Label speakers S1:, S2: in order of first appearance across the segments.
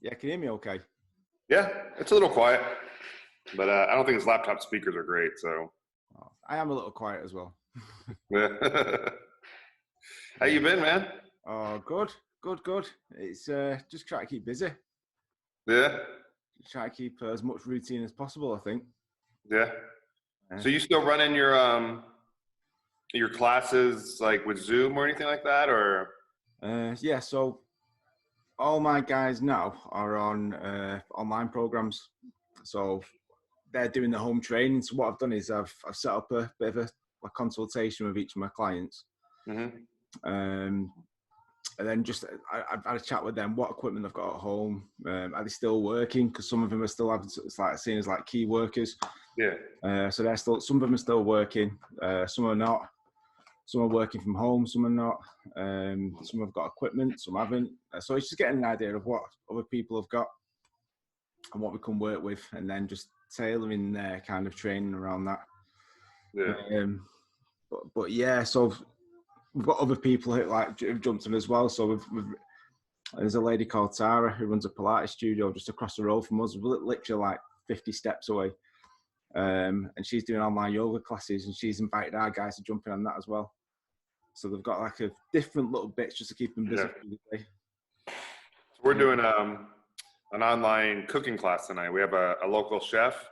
S1: Yeah, can you hear me okay?
S2: Yeah, it's a little quiet, but I don't think his laptop speakers are great. So,
S1: Oh, I am a little quiet as well.
S2: yeah. How
S1: Yeah.
S2: you been, man?
S1: Oh, good. It's just try to keep busy.
S2: Yeah,
S1: Try to keep as much routine as possible, I think.
S2: yeah.
S1: Uh,
S2: So you still running your classes like with Zoom or anything like that, or?
S1: yeah, so all my guys now are on online programs. So they're doing the home training. So what I've done is I've set up a bit of a consultation with each of my clients.
S2: Mm-hmm.
S1: Um, and then I've had a chat with them what equipment they've got at home. Are they still working? Because some of them are still having, it's like seen as like key workers.
S2: Yeah.
S1: So they're still, some of them are still working, some are not. Some are working from home, some are not. Some have got equipment, some haven't. So it's just getting an idea of what other people have got and what we can work with, and then just tailoring their kind of training around that.
S2: Yeah.
S1: But yeah, so we've got other people who like have jumped in as well. So there's a lady called Tara who runs a Pilates studio just across the road from us, literally like 50 steps away. And she's doing online yoga classes, and she's invited our guys to jump in on that as well. So they've got like a different little bits just to keep them busy
S2: Yeah.
S1: through the day.
S2: So we're doing an online cooking class tonight. We have a local chef,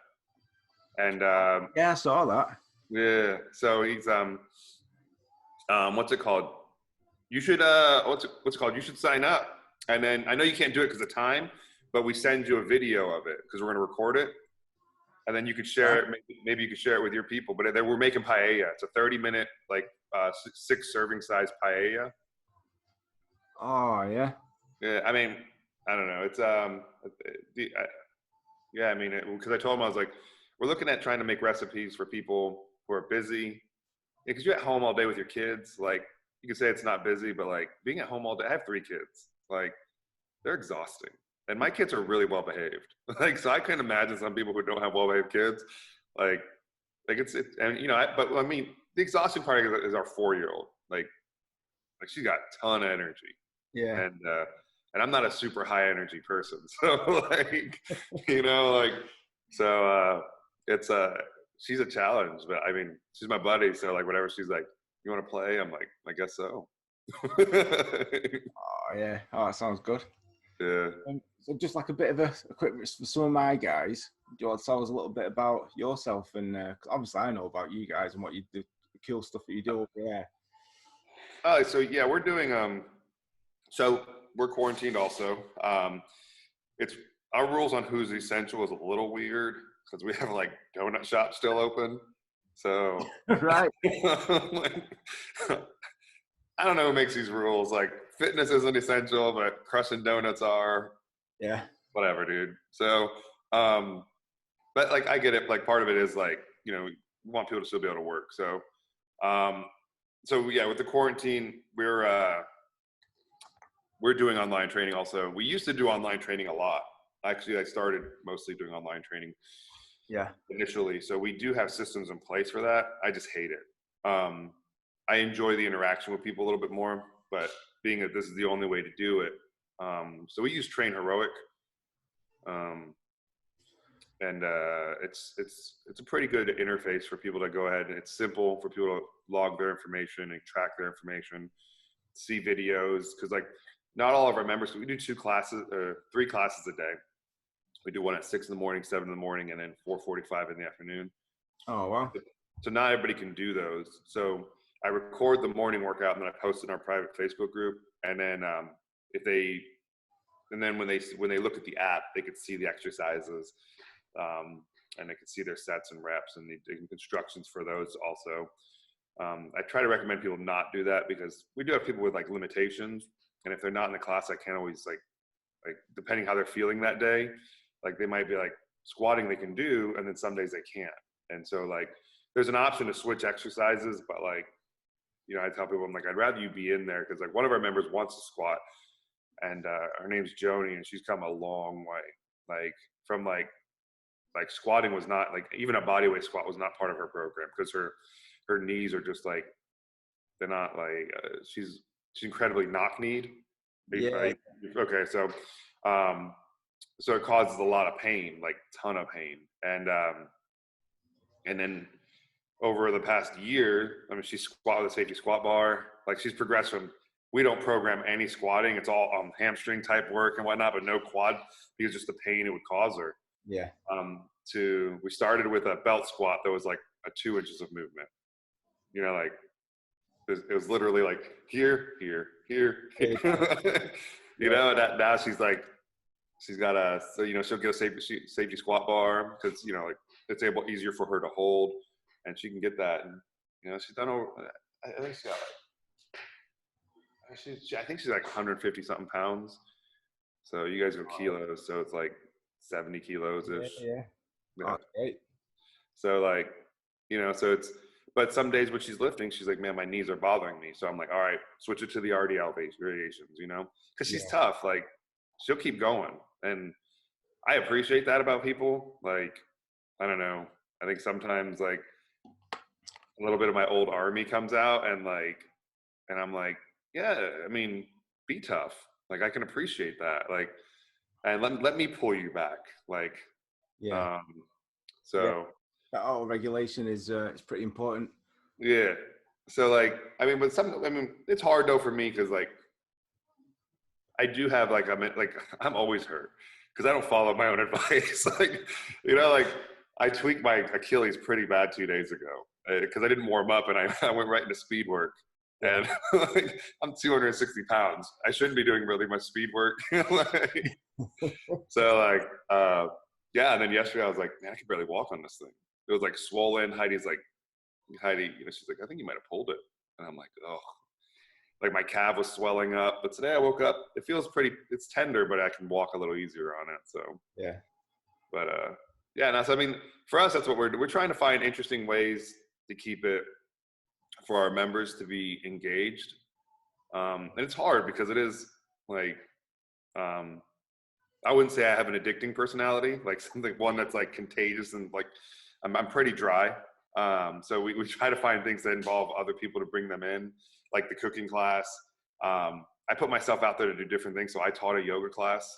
S2: and
S1: Yeah, I saw that.
S2: yeah. So he's what's it called? You should what's it called? You should sign up, and then I know you can't do it because of time, but we send you a video of it because we're going to record it, and then you could share it. Maybe you could share it with your people. But then we're making paella. It's a 30-minute like 6 serving size paella.
S1: Oh yeah.
S2: Yeah, I mean, I don't know. It's yeah, I mean, because I told him I was like, we're looking at trying to make recipes for people who are busy. Because you're at home all day with your kids, like you can say it's not busy, but like being at home all day. I have 3 kids. Like they're exhausting, and my kids are really well behaved. Like so, I couldn't imagine some people who don't have well behaved kids. Like it's and you know, but I mean, the exhausting part is our 4-year-old. Like she's got a ton of energy,
S1: Yeah.
S2: and I'm not a super high energy person, so like like so it's she's a challenge, but I mean she's my buddy, so like whatever she's like, you want to play? I'm like, I guess so.
S1: Oh yeah. Oh, that sounds good.
S2: Yeah.
S1: So just like a bit of a quick for some of my guys, do you want to tell us a little bit about yourself? And 'cause obviously I know about you guys and what you do, the cool stuff that you do over there.
S2: So yeah, we're doing so we're quarantined also. It's our rules on who's essential is a little weird because we have like donut shops still open. So
S1: Right.
S2: like, I don't know who makes these rules. Like fitness isn't essential, but crushing donuts are.
S1: Yeah.
S2: Whatever, dude. So, but like I get it. Like part of it is like we want people to still be able to work. So, so yeah, with the quarantine, we're doing online training also. We used to do online training a lot. Actually, I started mostly doing online training
S1: Yeah.
S2: initially. So we do have systems in place for that. I just hate it. I enjoy the interaction with people a little bit more, but being that this is the only way to do it. So we use Train Heroic. And it's a pretty good interface for people to go ahead, and it's simple for people to log their information and track their information, see videos, because like not all of our members, we do 2 classes or 3 classes a day. We do one at 6 in the morning, 7 in the morning, and then 4:45 in the afternoon.
S1: Oh wow.
S2: So not everybody can do those. So I record the morning workout and then I post it in our private Facebook group. And then when they look at the app, they could see the exercises, and they could see their sets and reps and the instructions for those also. I try to recommend people not do that because we do have people with like limitations, and if they're not in the class, I can't always like depending how they're feeling that day, like they might be like squatting they can do, and then some days they can't. And so like there's an option to switch exercises, but like I tell people, I'm like, I'd rather you be in there because like one of our members wants to squat, and her name's Joni, and she's come a long way. Like from like squatting was not like even a bodyweight squat was not part of her program because her knees are just like they're not like she's incredibly knock-kneed.
S1: Yeah.
S2: Okay, so so it causes a lot of pain, like ton of pain. And then over the past year, I mean, she squat with a safety squat bar. Like she's progressed from, we don't program any squatting. It's all hamstring type work and whatnot, but no quad because just the pain it would cause her.
S1: Yeah.
S2: We started with a belt squat that was like a 2 inches of movement. You know, like it was literally like here. You know, that now she's like, she's got a, so, you know, she'll get a safety squat bar because, you know, like it's easier for her to hold and she can get that. And, you know, she's done over, I think she's got like, I think she's like 150 something pounds. So you guys go kilos. So it's like 70 kilos ish.
S1: Yeah. Oh, great.
S2: So like, you know, so it's, but some days when she's lifting, she's like, man, my knees are bothering me. So I'm like, all right, switch it to the RDL variations, you know, because she's tough. Like she'll keep going. And I appreciate that about people. Like, I don't know. I think sometimes like a little bit of my old army comes out and I'm like, yeah, I mean, be tough. Like I can appreciate that. Like, and let me pull you back. Like, so
S1: that auto regulation is it's pretty important.
S2: Yeah. So like, I mean, it's hard though for me because like I do have like I'm always hurt because I don't follow my own advice. Like, you know, like I tweaked my Achilles pretty bad 2 days ago because I didn't warm up and I went right into speed work. And like, I'm 260 pounds. I shouldn't be doing really much speed work. So like, yeah. And then yesterday I was like, man, I can barely walk on this thing. It was like swollen. Heidi, you know, she's like, I think you might have pulled it. And I'm like, oh, like my calf was swelling up. But today I woke up, it feels it's tender, but I can walk a little easier on it. So,
S1: yeah.
S2: But, yeah, no, so I mean, for us, that's what we're trying to find interesting ways to keep it for our members to be engaged. And it's hard because it is like, I wouldn't say I have an addicting personality, like something one that's like contagious and like I'm pretty dry. So we try to find things that involve other people to bring them in, like the cooking class. I put myself out there to do different things. So I taught a yoga class,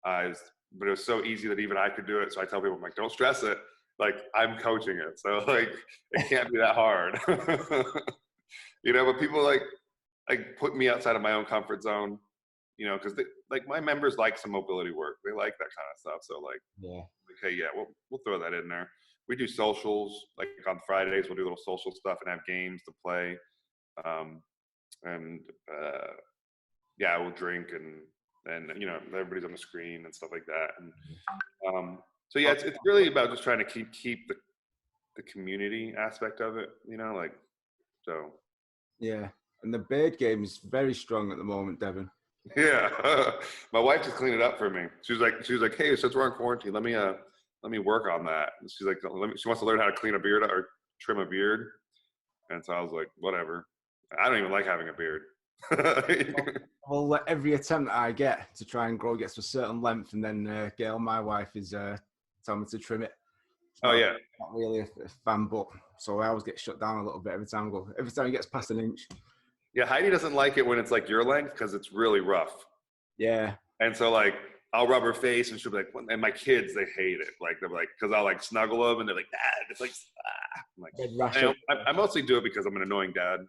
S2: but it was so easy that even I could do it. So I tell people, I'm like, don't stress it. Like I'm coaching it. So like, it can't be that hard, you know, but people like put me outside of my own comfort zone, you know, cause like my members like some mobility work. They like that kind of stuff. So like, okay, yeah, we'll throw that in there. We do socials, like on Fridays, we'll do little social stuff and have games to play. Yeah, we'll drink and you know, everybody's on the screen and stuff like that. And so yeah, it's really about just trying to keep the community aspect of it, you know, like, so.
S1: Yeah. And the Beard game is very strong at the moment, Deven.
S2: Yeah. My wife just cleaned it up for me. She was like, hey, since we're on quarantine, let me work on that. And she's like, she wants to learn how to clean a beard or trim a beard. And so I was like, whatever. I don't even like having a beard.
S1: Well, every attempt that I get to try and grow gets to a certain length, and then Gail, my wife, is telling me to trim it. Not really a fan, but so I always get shut down a little bit every time it gets past an inch.
S2: Yeah, Heidi doesn't like it when it's like your length because it's really rough.
S1: Yeah.
S2: And so like I'll rub her face and she'll be like, and my kids, they hate it. Like they're like, because I'll like snuggle them and they're like, Dad, it's like, I'm like, I mostly do it because I'm an annoying dad.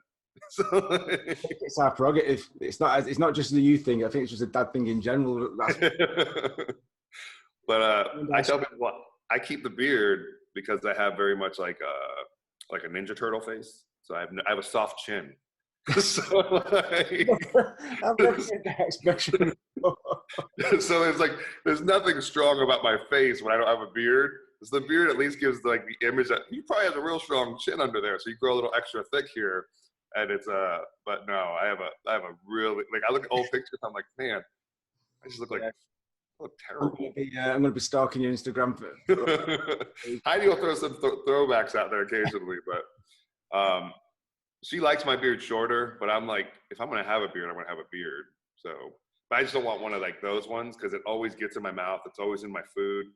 S2: So,
S1: it's our prerogative. It's not just the you thing. I think it's just a dad thing in general.
S2: But I tell people I keep the beard because I have very much like a Ninja Turtle face. So I have a soft chin. So like,
S1: I've never seen that expression.
S2: So there's nothing strong about my face when I don't have a beard. So the beard at least gives like the image that you probably have a real strong chin under there. So you grow a little extra thick here. And it's but no, I have a really, like I look at old pictures, I'm like, man, I just look like I look terrible.
S1: I'm gonna be stalking your Instagram.
S2: Heidi will throw some throwbacks out there occasionally, but she likes my beard shorter. But I'm like, if I'm gonna have a beard, I'm gonna have a beard. So, but I just don't want one of like those ones because it always gets in my mouth. It's always in my food.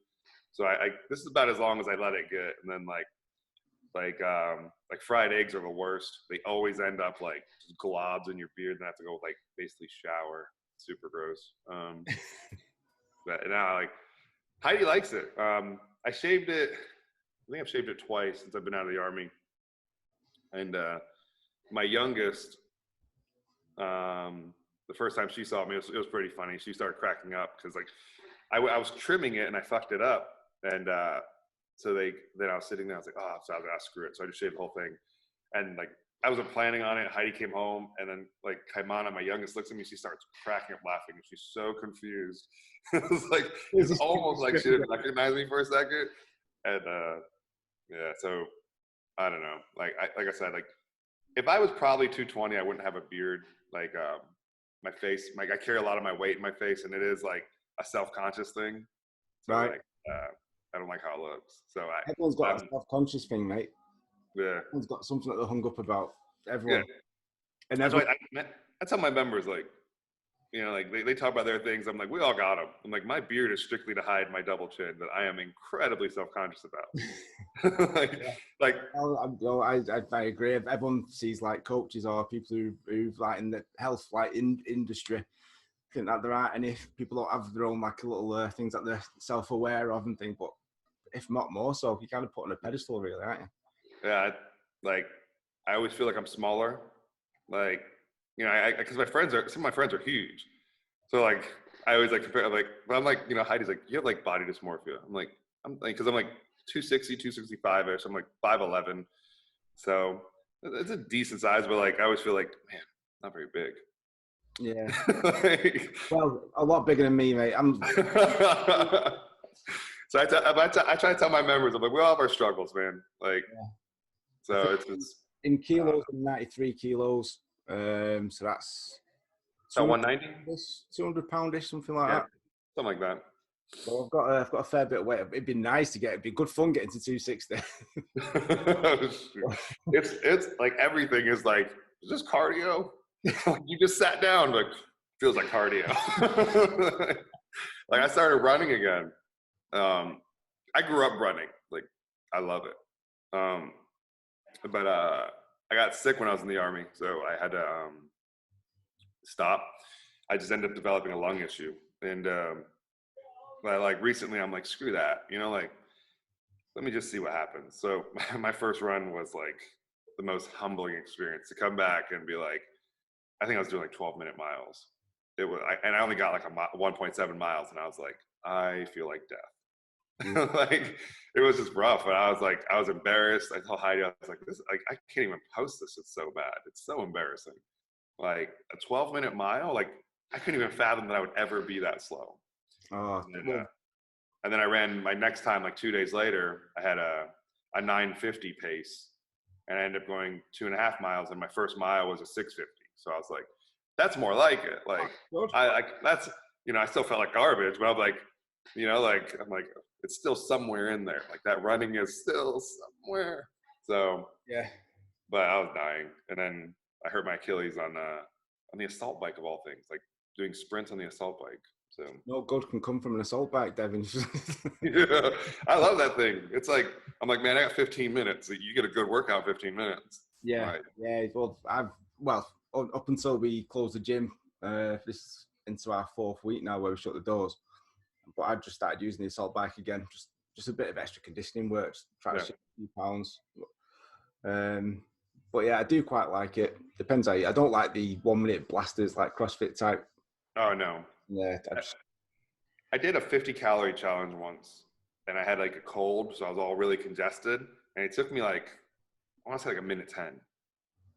S2: So this is about as long as I let it get, and then like fried eggs are the worst. They always end up like globs in your beard, and I have to go like basically shower. Super gross. But now like Heidi likes it. I shaved it. I think I've shaved it twice since I've been out of the Army. And my youngest, the first time she saw me, it was pretty funny. She started cracking up because like I was trimming it and I fucked it up. And so then I was sitting there, I was like, oh, so I was like, screw it. So I just shaved the whole thing. And like, I wasn't planning on it. Heidi came home and then like Kaimana, my youngest, looks at me. She starts cracking up laughing. And she's so confused. It was like, it's almost like she didn't recognize me for a second. And yeah, so I don't know. Like I said, like if I was probably 220, I wouldn't have a beard. Like my face, like I carry a lot of my weight in my face, and it is like a self-conscious thing. So
S1: Right.
S2: like I don't like how it looks. So
S1: Everyone's got a self-conscious thing, mate.
S2: Yeah.
S1: Everyone's got something that they're hung up about. Everyone.
S2: Yeah.
S1: And
S2: that's how my members like. You know, like they talk about their things. I'm like, we all got them. I'm like, my beard is strictly to hide my double chin that I am incredibly self-conscious about.
S1: I agree. Everyone sees like coaches or people who like in the health like industry think that there aren't any people that have their own like little things that they're self-aware of and things, but if not more so, you kind of put on a pedestal, really, aren't you?
S2: Yeah, like I always feel like I'm smaller. Like, you know, because some of my friends are huge. So like, I always like compare, like, but I'm like, you know, Heidi's like, you have like body dysmorphia. I'm like, cause I'm like 260, 265-ish. I'm like 5'11". So it's a decent size, but like, I always feel like, man, not very big.
S1: Yeah.
S2: Like,
S1: well, a lot bigger than me, mate.
S2: So I try to tell my members, I'm like, we all have our struggles, man. Like, yeah. So it's just.
S1: In kilos, 93 kilos. So that's
S2: 190,
S1: 200 poundish, something like that.
S2: Something like that.
S1: So I've got a fair bit of weight. It'd be nice to it'd be good fun getting to 260.
S2: It's like everything is like, is this cardio? You just sat down, like feels like cardio. Like I started running again. I grew up running. Like I love it. But I got sick when I was in the Army, so I had to stop. I just ended up developing a lung issue, and like recently, I'm like, screw that, you know, like let me just see what happens. So my first run was like the most humbling experience to come back and be like, I think I was doing like 12-minute miles. It was, and I only got like 1.7 miles, and I was like, I feel like death. Like it was just rough, and I was embarrassed. I told Heidi, I was like, this, like I can't even post this. It's so bad. It's so embarrassing. Like a 12-minute mile, like I couldn't even fathom that I would ever be that slow.
S1: Oh,
S2: and then I ran my next time, like 2 days later, I had a 950 pace, and I ended up going 2.5 miles, and my first mile was a 650. So I was like, that's more like it. Like that's, you know, I still felt like garbage, but I'm like, you know, like I'm like, it's still somewhere in there. Like that running is still somewhere. So
S1: yeah.
S2: But I was dying, and then I hurt my Achilles on the assault bike of all things, like doing sprints on the assault bike. So
S1: no good can come from an assault bike, Deven.
S2: Yeah, I love that thing. It's like I'm like, man, I got 15 minutes. You get a good workout, 15 minutes.
S1: Yeah,
S2: right.
S1: Yeah. Well, up until we closed the gym, this into our 4th week now, where we shut the doors. But I just started using the assault bike again, just a bit of extra conditioning work, try to shift a few pounds. But yeah, I do quite like it. Depends how I don't like the 1-minute blasters like CrossFit type.
S2: Oh no.
S1: Yeah.
S2: I did a 50-calorie challenge once, and I had like a cold, so I was all really congested, and it took me like, I want to say like 1:10.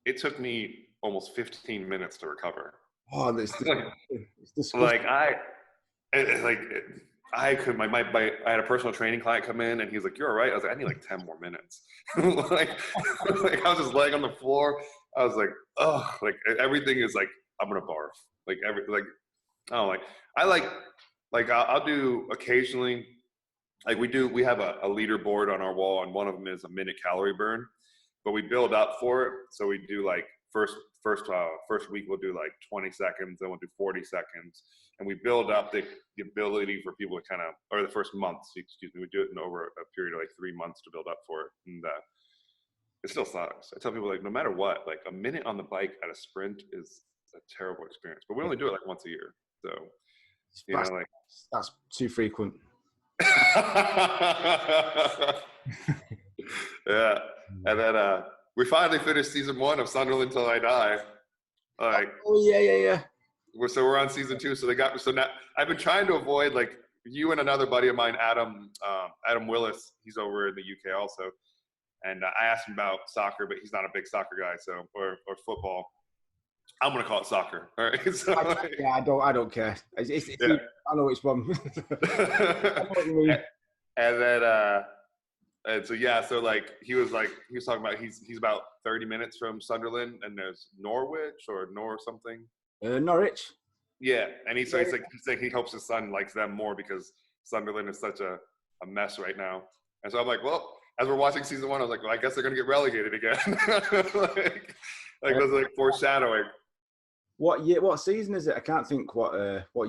S2: It took me almost 15 minutes to recover.
S1: Oh, it's disgusting.
S2: Like I had a personal training client come in, and he's like, "You're all right." I was like, "I need like 10 more minutes." like I was just laying on the floor. I was like, "Oh, like everything is like I'm gonna barf." Like I I'll do occasionally. Like we have a leaderboard on our wall, and one of them is a minute calorie burn, but we build up for it. So we do like first week we'll do like 20 seconds, then we'll do 40 seconds, and we build up the ability for people to kind of, or the first month, excuse me, we do it in over a period of like 3 months to build up for it, and it still sucks. I tell people like no matter what, like a minute on the bike at a sprint is a terrible experience, but we only do it like once a year, so you know, like
S1: that's too frequent.
S2: Yeah, and then we finally finished season 1 of Sunderland Till I Die. Like,
S1: Oh yeah.
S2: we're on season 2, so now I've been trying to avoid, like, you and another buddy of mine, Adam Willis. He's over in the UK also, and I asked him about soccer, but he's not a big soccer guy, so or football. I'm gonna call it soccer. All right. So,
S1: I don't care.
S2: Yeah.
S1: I know which one. I know what you mean.
S2: And then and so yeah, so like he was talking about he's about 30 minutes from Sunderland, and there's Norwich or something.
S1: Norwich.
S2: Yeah, and he's saying he hopes his son likes them more because Sunderland is such a mess right now. And so I'm like, well, as we're watching season 1, I was like, well, I guess they're gonna get relegated again. like it was like foreshadowing.
S1: What season is it? I can't think what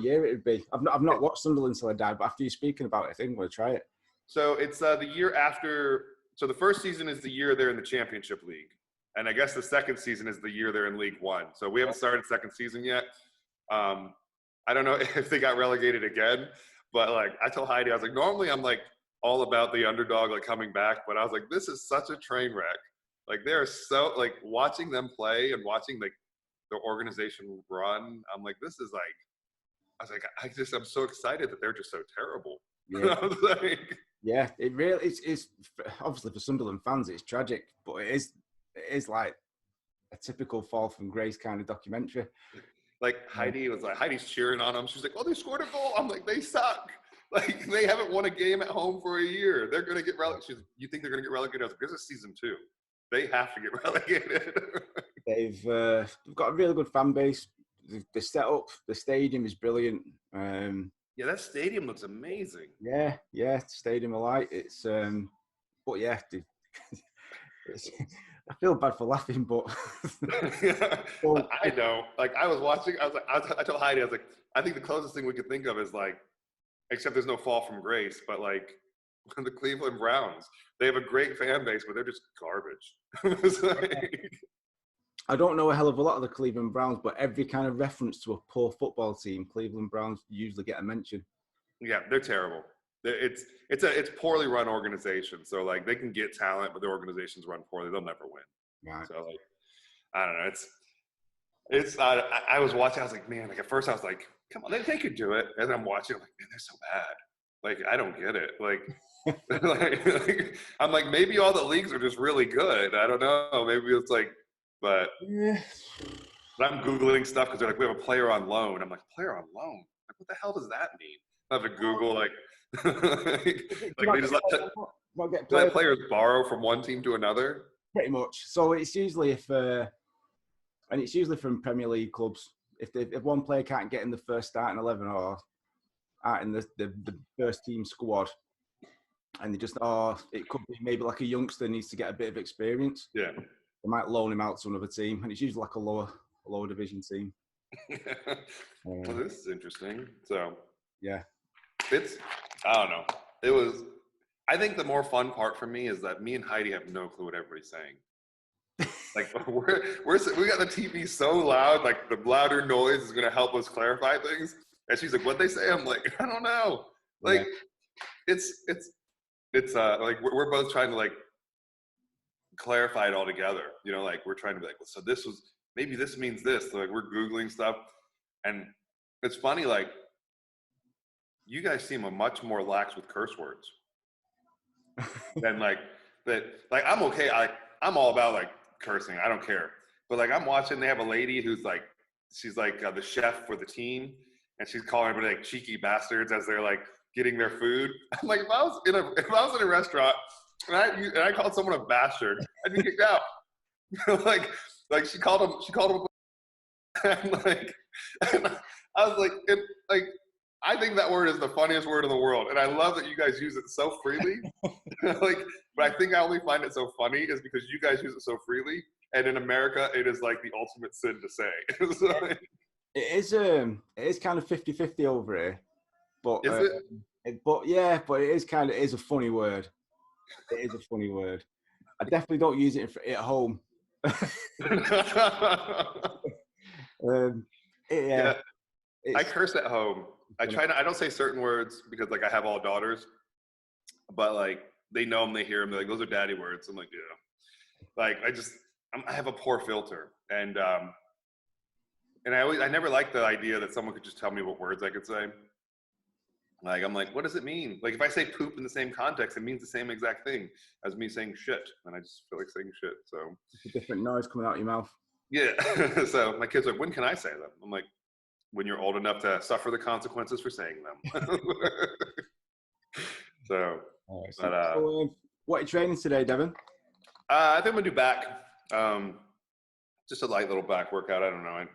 S1: year it would be. I've not watched Sunderland Till I Die, but after you speaking about it, I think I'm gonna try it.
S2: So it's the year after. So the first season is the year they're in the Championship League, and I guess the second season is the year they're in League One. So we haven't started second season yet. I don't know if they got relegated again, but like I told Heidi, I was like, normally I'm like all about the underdog like coming back, but I was like, this is such a train wreck. Like they're so like watching them play and watching like the organization run. I'm like, this is like. I was like, I'm so excited that they're just so terrible.
S1: Yeah.
S2: I was like,
S1: yeah, it really is. Obviously, for Sunderland fans, it's tragic, but it is like a typical fall from grace kind of documentary.
S2: Like Heidi's cheering on them. She's like, "Oh, they scored a goal." I'm like, "They suck. Like they haven't won a game at home for a year. They're gonna get relegated." She's like, "You think they're gonna get relegated?" I was like, "This is season 2. They have to get relegated."
S1: They've got a really good fan base. The setup, the stadium is brilliant.
S2: Yeah, that stadium looks amazing.
S1: Yeah, stadium alight. It's but yeah, I feel bad for laughing, but
S2: well, I know. Like I was watching, I told Heidi, I was like, I think the closest thing we could think of is like, except there's no fall from grace, but like the Cleveland Browns, they have a great fan base, but they're just garbage. It's like,
S1: I don't know a hell of a lot of the Cleveland Browns, but every kind of reference to a poor football team, Cleveland Browns usually get a mention.
S2: Yeah, they're terrible. It's poorly run organization. So like they can get talent, but their organizations run poorly. They'll never win.
S1: Right.
S2: So like, I don't know. It's. I was watching. I was like, man. Like at first I was like, come on, they could do it. And then I'm watching. I'm like, man, they're so bad. Like I don't get it. Like, like I'm like maybe all the leagues are just really good. I don't know. Maybe it's like. But I'm Googling stuff because they're like, we have a player on loan. I'm like, player on loan? Like, what the hell does that mean? I have to Google, like they just let players borrow from one team to another?
S1: Pretty much. So it's usually and it's usually from Premier League clubs. If one player can't get in the first starting 11 or out in the first team squad, and they just, it could be maybe like a youngster needs to get a bit of experience.
S2: Yeah.
S1: They might loan him out to another team, and it's usually like a lower division team.
S2: Well, this is interesting. So
S1: yeah,
S2: I don't know. I think the more fun part for me is that me and Heidi have no clue what everybody's saying. Like we got the TV so loud, like the louder noise is gonna help us clarify things. And she's like, "What'd they say?" I'm like, "I don't know." Like it's like we're both trying to like clarify it all together, you know, like we're trying to be like, well, so maybe this means this. So like we're Googling stuff, and it's funny, like you guys seem much more lax with curse words than like that. Like I'm okay. I'm all about like cursing. I don't care. But like I'm watching, they have a lady who's like, she's like the chef for the team, and she's calling everybody like cheeky bastards as they're like getting their food. I'm like, if I was in a restaurant and I called someone a bastard, I'd be kicked out. like she called him and I was like, I think that word is the funniest word in the world, and I love that you guys use it so freely. Like, but I think I only find it so funny is because you guys use it so freely, and in America, it is like the ultimate sin to say. So,
S1: it is kind of 50-50 over here, but
S2: is it?
S1: But it is a funny word. It is a funny word. I definitely don't use it at home.
S2: Yeah. I curse at home, I try to, I don't say certain words because like I have all daughters, but like they know them, they hear them. They're like, those are daddy words. I'm like, yeah. Like I have a poor filter. And I never liked the idea that someone could just tell me what words I could say. Like, I'm like, what does it mean? Like, if I say poop in the same context, it means the same exact thing as me saying shit. And I just feel like saying shit. So
S1: it's a different noise coming out of your mouth.
S2: Yeah. So my kids are like, when can I say them? I'm like, when you're old enough to suffer the consequences for saying them. So,
S1: what are you training today, Deven?
S2: I think I'm gonna do back. Just a light little back workout. I don't know.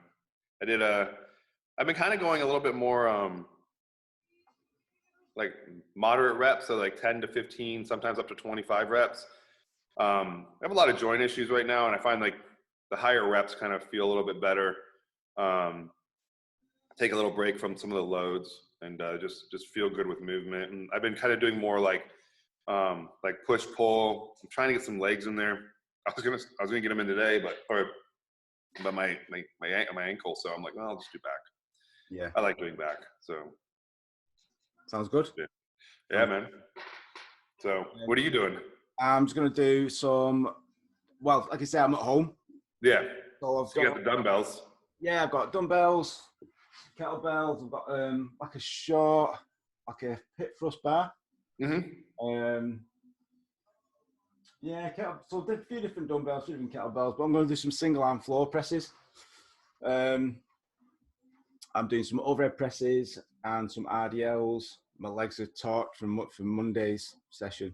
S2: I've been kind of going a little bit more, like moderate reps. So like 10 to 15, sometimes up to 25 reps. I have a lot of joint issues right now. And I find like the higher reps kind of feel a little bit better. Take a little break from some of the loads and just feel good with movement. And I've been kind of doing more like push pull. I'm trying to get some legs in there. I was gonna get them in today, but my ankle. So I'm like, well, I'll just do back.
S1: Yeah,
S2: I like doing back. So
S1: sounds good.
S2: Yeah, man. So what are you doing?
S1: I'm just gonna do some. Well, like I said, I'm at home.
S2: Yeah.
S1: So
S2: you got the dumbbells.
S1: Yeah, I've got dumbbells, kettlebells. I've got like a short, like a hip thrust bar.
S2: Mm-hmm.
S1: Yeah, so I did a few different dumbbells, a few different kettlebells, but I'm going to do some single arm floor presses. I'm doing some overhead presses and some RDLs. My legs are taut from Monday's session.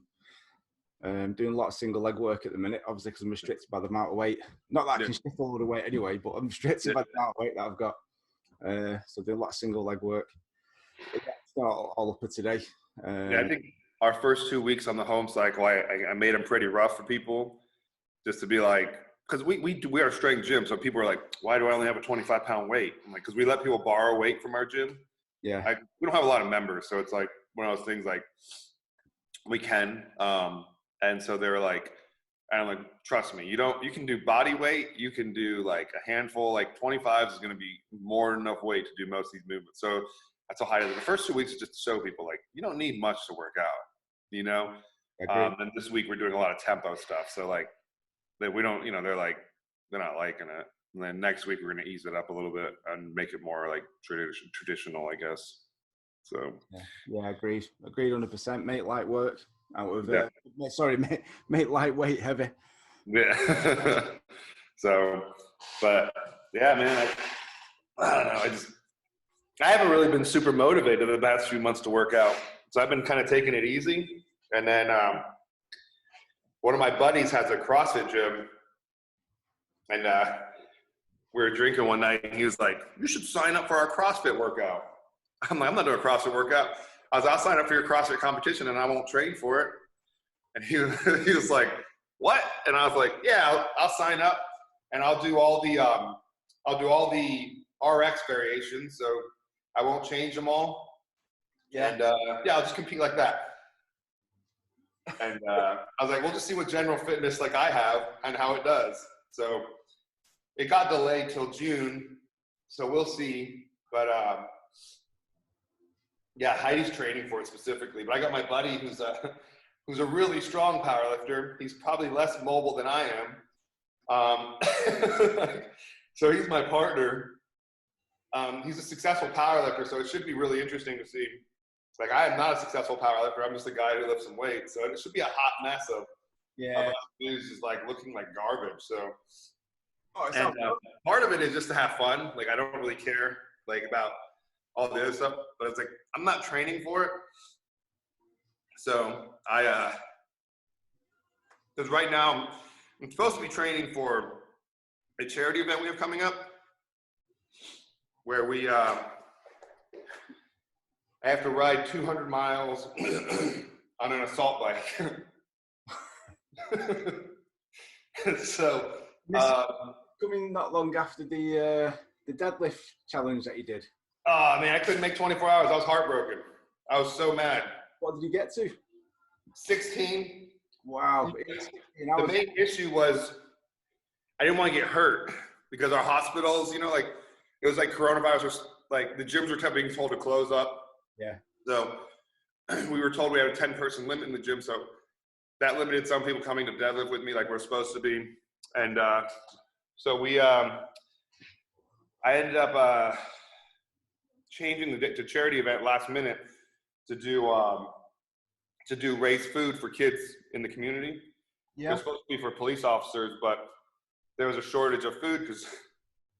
S1: Doing a lot of single leg work at the minute, obviously because I'm restricted by the amount of weight. Not that I can shift all the weight anyway, but I'm restricted by the amount of weight that I've got. So I do a lot of single leg work. It's not all up for today.
S2: Yeah, I think our first 2 weeks on the home cycle, I made them pretty rough for people, just to be like, because we are a strength gym, so people are like, why do I only have a 25-pound weight? I'm like, because we let people borrow weight from our gym.
S1: Yeah,
S2: we don't have a lot of members, so it's like one of those things like we can, and so they're like, and I'm like, trust me, you can do body weight, you can do like a handful, like 25s is going to be more than enough weight to do most of these movements. So that's a highlight. The first 2 weeks is just to show people like you don't need much to work out, you know. And this week we're doing a lot of tempo stuff, so like that we don't, they're like they're not liking it. And then next week we're going to ease it up a little bit and make it more like traditional, I guess. So
S1: yeah, agreed 100%. Make light work out of make lightweight heavy.
S2: Yeah. So, but yeah, man, I don't know. I haven't really been super motivated the past few months to work out. So I've been kind of taking it easy. And then one of my buddies has a CrossFit gym. And we were drinking one night and he was like, you should sign up for our CrossFit workout. I'm like, I'm not doing a CrossFit workout. I'll sign up for your CrossFit competition and I won't train for it. And he was like, what? And I was like, yeah, I'll sign up and I'll do all the RX variations. So I won't change them all.
S1: Yeah.
S2: And I'll just compete like that. And I was like, we'll just see what general fitness like I have and how it does. So it got delayed till June. So we'll see. But yeah, Heidi's training for it specifically. But I got my buddy who's a really strong powerlifter. He's probably less mobile than I am. So he's my partner. He's a successful powerlifter, so it should be really interesting to see. Like, I am not a successful powerlifter. I'm just a guy who lifts some weight. So it should be a hot mess of us dudes just like looking like garbage. So part of it is just to have fun. Like, I don't really care like about all the other stuff, but it's like I'm not training for it. So because right now I'm supposed to be training for a charity event we have coming up, where we I have to ride 200 miles on an assault bike. So
S1: coming not long after the deadlift challenge that you did.
S2: Oh man, I couldn't make 24 hours. I was heartbroken. I was so mad.
S1: What did you get to?
S2: 16.
S1: Wow.
S2: The main issue was I didn't want to get hurt because our hospitals, like it was like coronavirus was like the gyms were being told to close up.
S1: Yeah.
S2: So we were told we had a 10-person limit in the gym. So that limited some people coming to deadlift with me like we're supposed to be. And so I ended up changing to charity event last minute to do raise food for kids in the community.
S1: Yeah.
S2: It was supposed to be for police officers, but there was a shortage of food because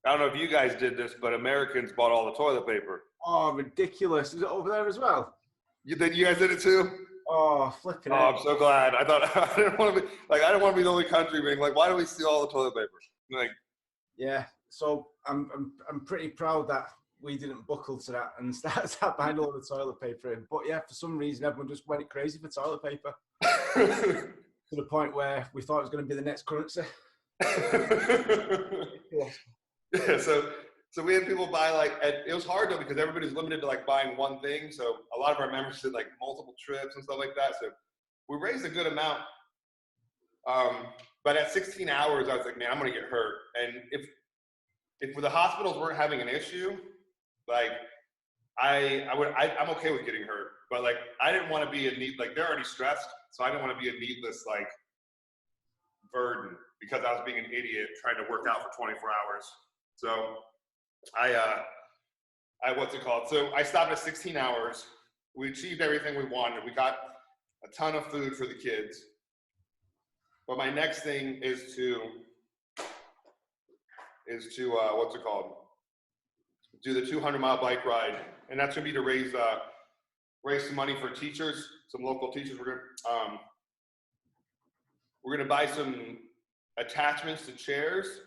S2: I don't know if you guys did this, but Americans bought all the toilet paper.
S1: Oh, ridiculous. Is it over there as well?
S2: You guys did it too?
S1: Oh, flipping it.
S2: I'm so glad. I thought I didn't want to be the only country being like, why do we steal all the toilet paper? Like,
S1: yeah. So I'm pretty proud that we didn't buckle to that and start buying all the toilet paper in. But yeah, for some reason, everyone just went crazy for toilet paper to the point where we thought it was going to be the next currency.
S2: Yeah, so we had people buy it was hard though because everybody's limited to like buying one thing. So a lot of our members did like multiple trips and stuff like that. So we raised a good amount. But at 16 hours, I was like, man, I'm gonna get hurt. And if the hospitals weren't having an issue, like I'm okay with getting hurt. But like I didn't want to be they're already stressed, so I didn't want to be a needless like burden because I was being an idiot trying to work out for 24 hours. So So I stopped at 16 hours. We achieved everything we wanted. We got a ton of food for the kids. But my next thing is to do the 200-mile bike ride, and that's gonna be to raise some money for teachers, some local teachers. We're gonna buy some attachments to chairs.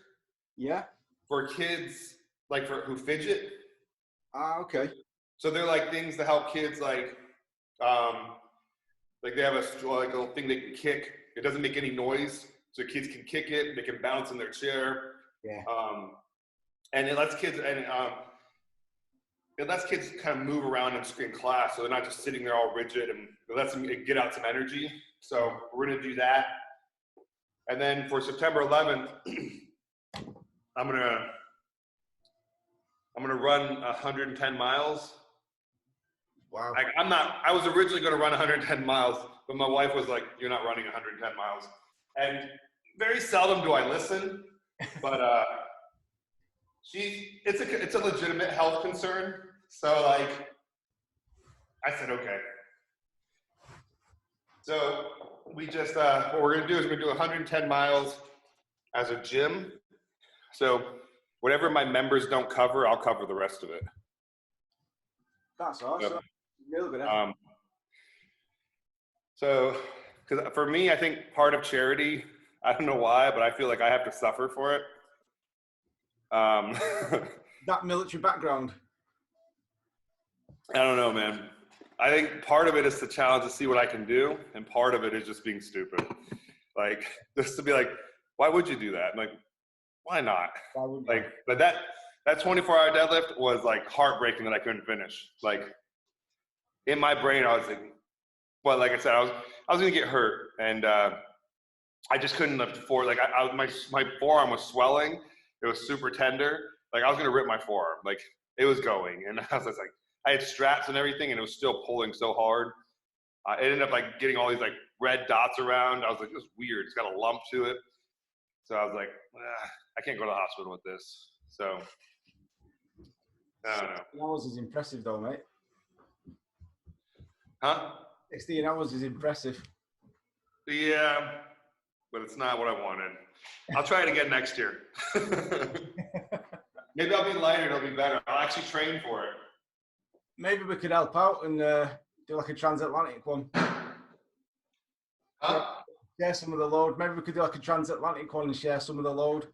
S1: Yeah. For
S2: kids who fidget.
S1: Okay.
S2: So they're like things to help kids like they have a little thing they can kick. It doesn't make any noise, so kids can kick it. They can bounce in their chair.
S1: Yeah.
S2: And it lets kids kind of move around in class, so they're not just sitting there all rigid, and it lets them get out some energy. So we're gonna do that. And then for September 11th, I'm gonna run 110 miles.
S1: Wow.
S2: I was originally gonna run 110 miles, but my wife was like, "You're not running 110 miles." And very seldom do I listen, but it's a legitimate health concern. So like, I said, okay. So we just what we're gonna do is we're gonna do 110 miles as a gym. So whatever my members don't cover, I'll cover the rest of it.
S1: That's awesome.
S2: So,
S1: really good.
S2: So, because for me, I think part of charity, I don't know why, but I feel like I have to suffer for it.
S1: That military background.
S2: I don't know, man. I think part of it is the challenge to see what I can do, and part of it is just being stupid. Like, just to be like, why would you do that? I'm like, why not? But that 24-hour deadlift was like heartbreaking that I couldn't finish. Like, in my brain, I was like, but like I said, I was gonna get hurt, and I just couldn't lift forward. Like, my forearm was swelling. It was super tender. Like, I was gonna rip my forearm. Like, it was going, and I was just like, I had straps and everything, and it was still pulling so hard. It ended up like getting all these like red dots around. I was like, this is weird. It's got a lump to it. So I was like, I can't go to the hospital with this. So I don't know.
S1: 16 hours is impressive though, mate.
S2: Huh?
S1: 16 hours is impressive.
S2: Yeah, but it's not what I wanted. I'll try it again next year. Maybe I'll be lighter. It'll be better. I'll actually train for it.
S1: Maybe we could help out and do like a transatlantic one.
S2: Huh?
S1: Share some of the load. Maybe we could do like a transatlantic one and share some of the load.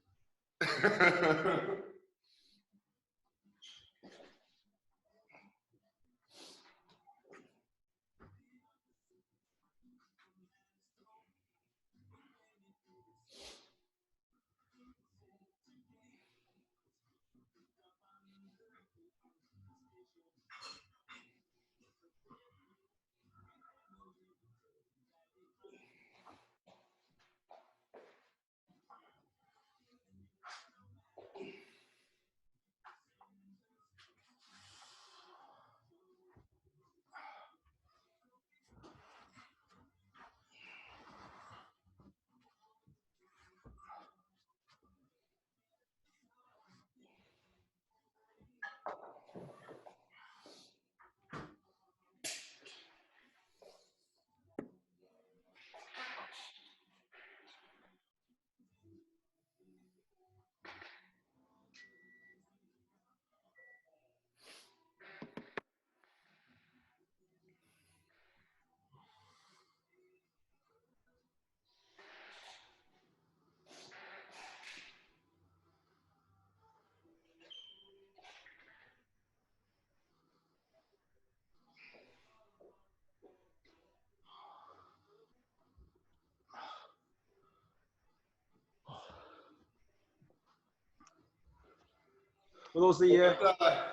S1: Were those the, are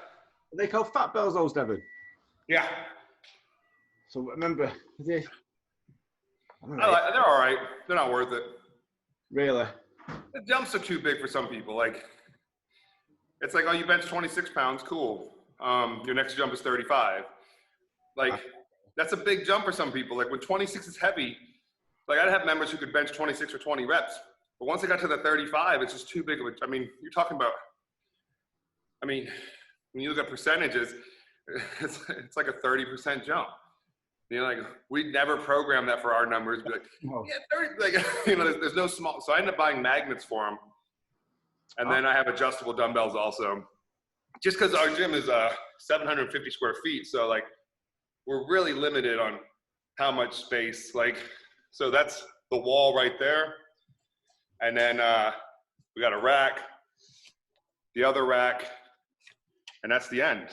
S1: they called fat bells, those, Deven?
S2: Yeah.
S1: So remember, they're
S2: all right. They're not worth it.
S1: Really?
S2: The jumps are too big for some people. Like, it's like, oh, you bench 26 pounds, cool. Your next jump is 35. Like, that's a big jump for some people. Like, when 26 is heavy, like, I'd have members who could bench 26 or 20 reps. But once they got to the 35, it's just too big of a, I mean, you're talking about, I mean, when you look at percentages, it's like a 30% jump. You know, like, we'd never program that for our numbers. Be like, yeah, 30, like, you know, there's no small. So I ended up buying magnets for them. And then I have adjustable dumbbells also. Just because our gym is 750 square feet. So, like, we're really limited on how much space. Like, so that's the wall right there. And then we got a rack, the other rack, and that's the end.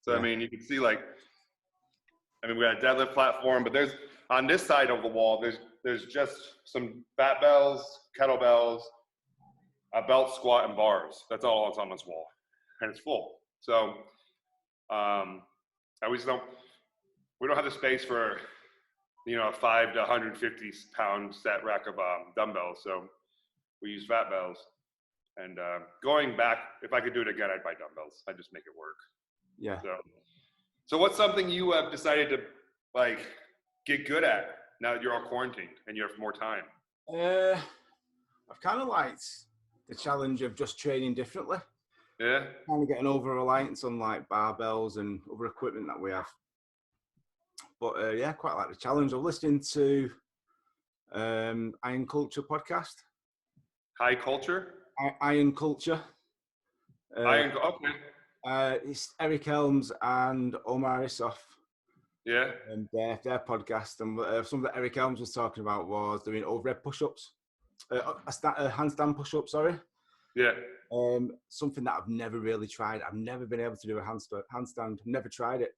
S2: So, I mean, you can see, like, I mean, we got a deadlift platform, but there's, on this side of the wall, there's just some fat bells, kettlebells, a belt, squat, and bars. That's all that's on this wall, and it's full. So, we don't have the space for, you know, a 5 to 150 pound set rack of dumbbells. So we use fat bells. And going back, if I could do it again, I'd buy dumbbells. I'd just make it work.
S1: Yeah.
S2: So what's something you have decided to, like, get good at now that you're all quarantined and you have more time?
S1: I've kind of liked the challenge of just training differently.
S2: Yeah.
S1: Kind of getting over reliance on, like, barbells and other equipment that we have. But yeah, quite like the challenge. I'm listening to Iron Culture podcast.
S2: High Culture?
S1: Iron Culture.
S2: Okay.
S1: It's Eric Helms and Omar Issoff.
S2: Yeah.
S1: And their podcast. And something that Eric Helms was talking about was doing overhead push-ups. Handstand push-ups, sorry.
S2: Yeah.
S1: Something that I've never really tried. I've never been able to do a handstand. Never tried it.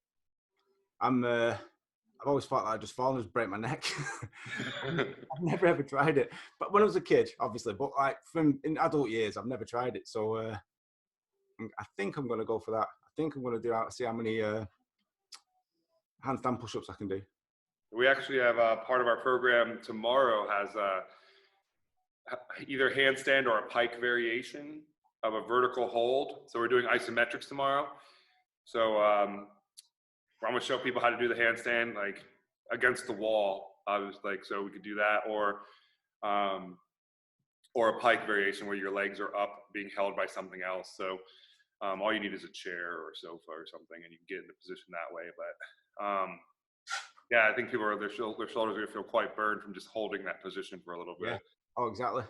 S1: I've always thought that I'd just fall and just break my neck. I've never ever tried it. But when I was a kid, obviously, but like in adult years, I've never tried it. So I think I'm going to go for that. I think I'm going to see how many handstand push-ups I can do.
S2: We actually have part of our program tomorrow has either handstand or a pike variation of a vertical hold. So we're doing isometrics tomorrow. So I'm going to show people how to do the handstand, like, against the wall. I was like, so we could do that, or a pike variation where your legs are up being held by something else. So all you need is a chair or a sofa or something, and you can get into position that way. But yeah, I think people their shoulders are going to feel quite burned from just holding that position for a little bit.
S1: Yeah. Oh, exactly.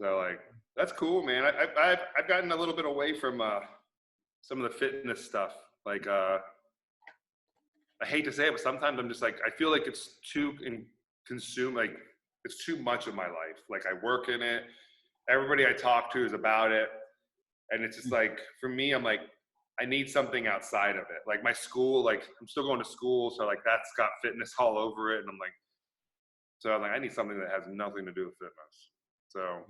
S2: So, like, that's cool, man. I've gotten a little bit away from some of the fitness stuff. Like, I hate to say it, but sometimes I'm just like, I feel like it's too like, it's too much of my life. Like, I work in it. Everybody I talk to is about it. And it's just like, for me, I'm like, I need something outside of it. Like, my school, like, I'm still going to school. So, like, that's got fitness all over it. And I'm like, I need something that has nothing to do with fitness. So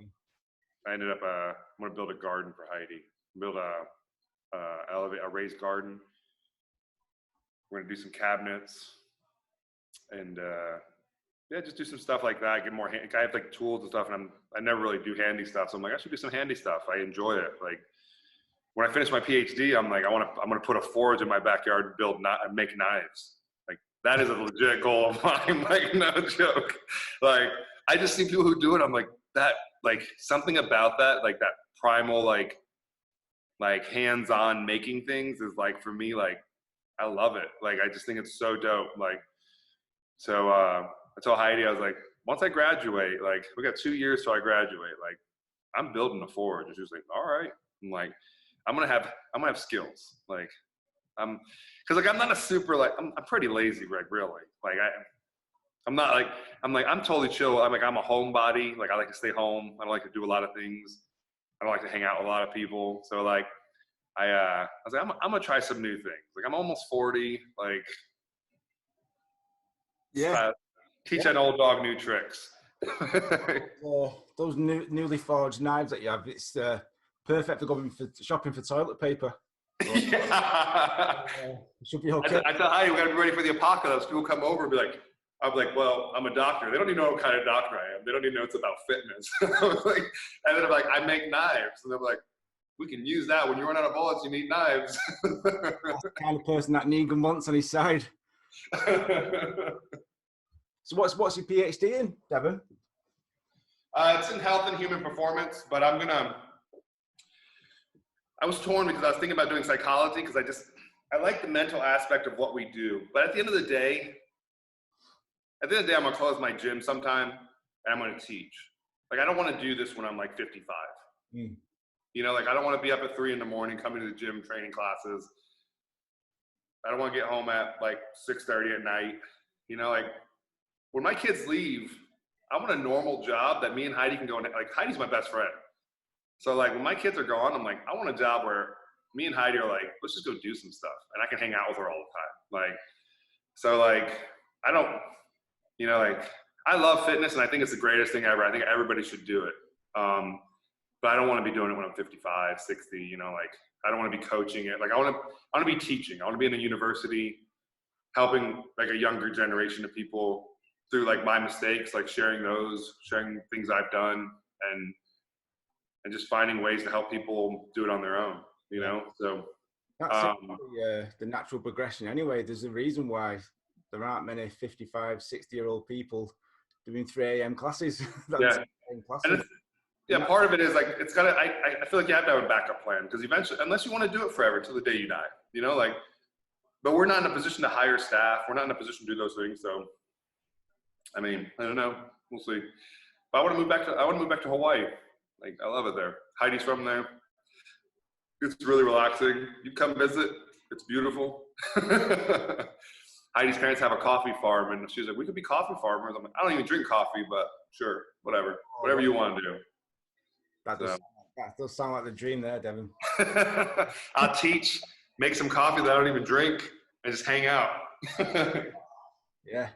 S2: I ended up, I'm going to build a garden for Heidi, build a raised garden. We're going to do some cabinets and, yeah, just do some stuff like that. Get more I have, like, tools and stuff, and I never really do handy stuff. So I'm like, I should do some handy stuff. I enjoy it. Like, when I finish my PhD, I'm like, I'm going to put a forge in my backyard and make knives. Like, that is a legit goal of mine. Like, no joke. Like, I just see people who do it. I'm like, that, like, something about that, like, that primal, like hands-on making things is, like, for me, like, I love it. Like, I just think it's so dope. Like, so I told Heidi, I was like, once I graduate, like, we got 2 years till I graduate. Like, I'm building a forge. And she was like, all right. I'm like, I'm gonna have skills. Like, cause, like, I'm not a super, like, I'm pretty lazy, like, really. Like, I'm not like, I'm totally chill. I'm a homebody. Like, I like to stay home. I don't like to do a lot of things. I don't like to hang out with a lot of people. So, like, I was like, I'm gonna try some new things. Like, I'm almost 40. Like,
S1: yeah,
S2: teach an old dog new tricks.
S1: Those newly forged knives that you have, it's perfect for going for shopping for toilet paper. But,
S2: Yeah.
S1: it should be okay.
S2: I tell Heidi, we got to be ready for the apocalypse. People come over and be like, I'm like, well, I'm a doctor. They don't even know what kind of doctor I am. They don't even know it's about fitness. And then I'm like, I make knives. And they're like, we can use that. When you run out of bullets, you need knives.
S1: That's the kind of person that Negan wants on his side. So what's your PhD in, Deven?
S2: It's in health and human performance, but I was torn because I was thinking about doing psychology because I like the mental aspect of what we do. But at the end of the day, I'm gonna close my gym sometime and I'm gonna teach. Like, I don't want to do this when I'm like 55. You know, like, I don't want to be up at 3 a.m. coming to the gym, training classes. I don't want to get home at like 6:30 at night. You know, like, when my kids leave, I want a normal job that me and Heidi can go in. Like, Heidi's my best friend. So, like, when my kids are gone, I'm like, I want a job where me and Heidi are like, let's just go do some stuff. And I can hang out with her all the time. Like, so, like, I don't, you know, like, I love fitness and I think it's the greatest thing ever. I think everybody should do it. But I don't want to be doing it when I'm 55, 60, you know, like, I don't want to be coaching it. Like, I want to be teaching. I want to be in a university, helping like a younger generation of people through like my mistakes, like sharing things I've done and just finding ways to help people do it on their own, you know? So
S1: that's the natural progression anyway. There's a reason why there aren't many 55, 60-year-old people doing 3 a.m. classes.
S2: Yeah. Yeah, part of it is like, it's gotta, I feel like you have to have a backup plan because eventually, unless you want to do it forever till the day you die, you know, like, but we're not in a position to hire staff. We're not in a position to do those things. So, I mean, I don't know. We'll see. But I want to move back to Hawaii. Like, I love it there. Heidi's from there. It's really relaxing. You come visit. It's beautiful. Heidi's parents have a coffee farm, and she's like, we could be coffee farmers. I'm like, I don't even drink coffee, but sure, whatever you want to do.
S1: That does sound like the dream there, Deven.
S2: I'll teach, make some coffee that I don't even drink, and just hang out.
S1: Yeah.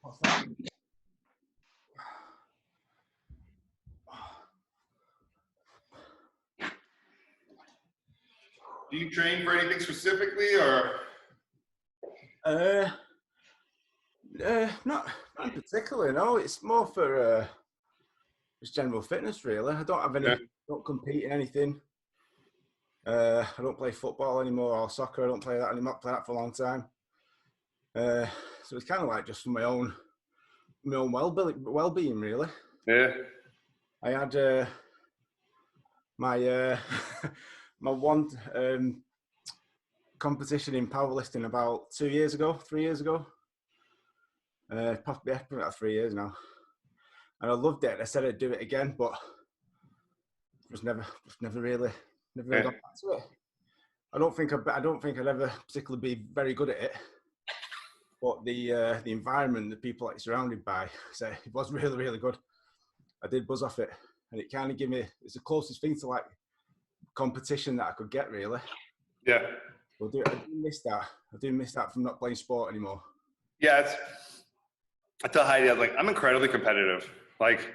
S1: What's that?
S2: Do you train for anything specifically, or?
S1: Not in particular. No, it's more for just general fitness, really. I don't have any. Don't compete in anything. I don't play football anymore or soccer. I don't play that anymore. Play that for a long time. So it's kind of like just for my own well-being, really.
S2: Yeah.
S1: I had my my one competition in powerlifting about 3 years ago. Probably about 3 years now, and I loved it. I said I'd do it again, but just never really got back to it. I don't think I'd ever particularly be very good at it. But the environment, the people that you're surrounded by, so it was really, really good. I did buzz off it, and it kind of gave me, it's the closest thing to like competition that I could get, really.
S2: Yeah.
S1: I do miss that. I do miss that from not playing sport anymore.
S2: Yeah, I tell Heidi, I was like, I'm incredibly competitive. Like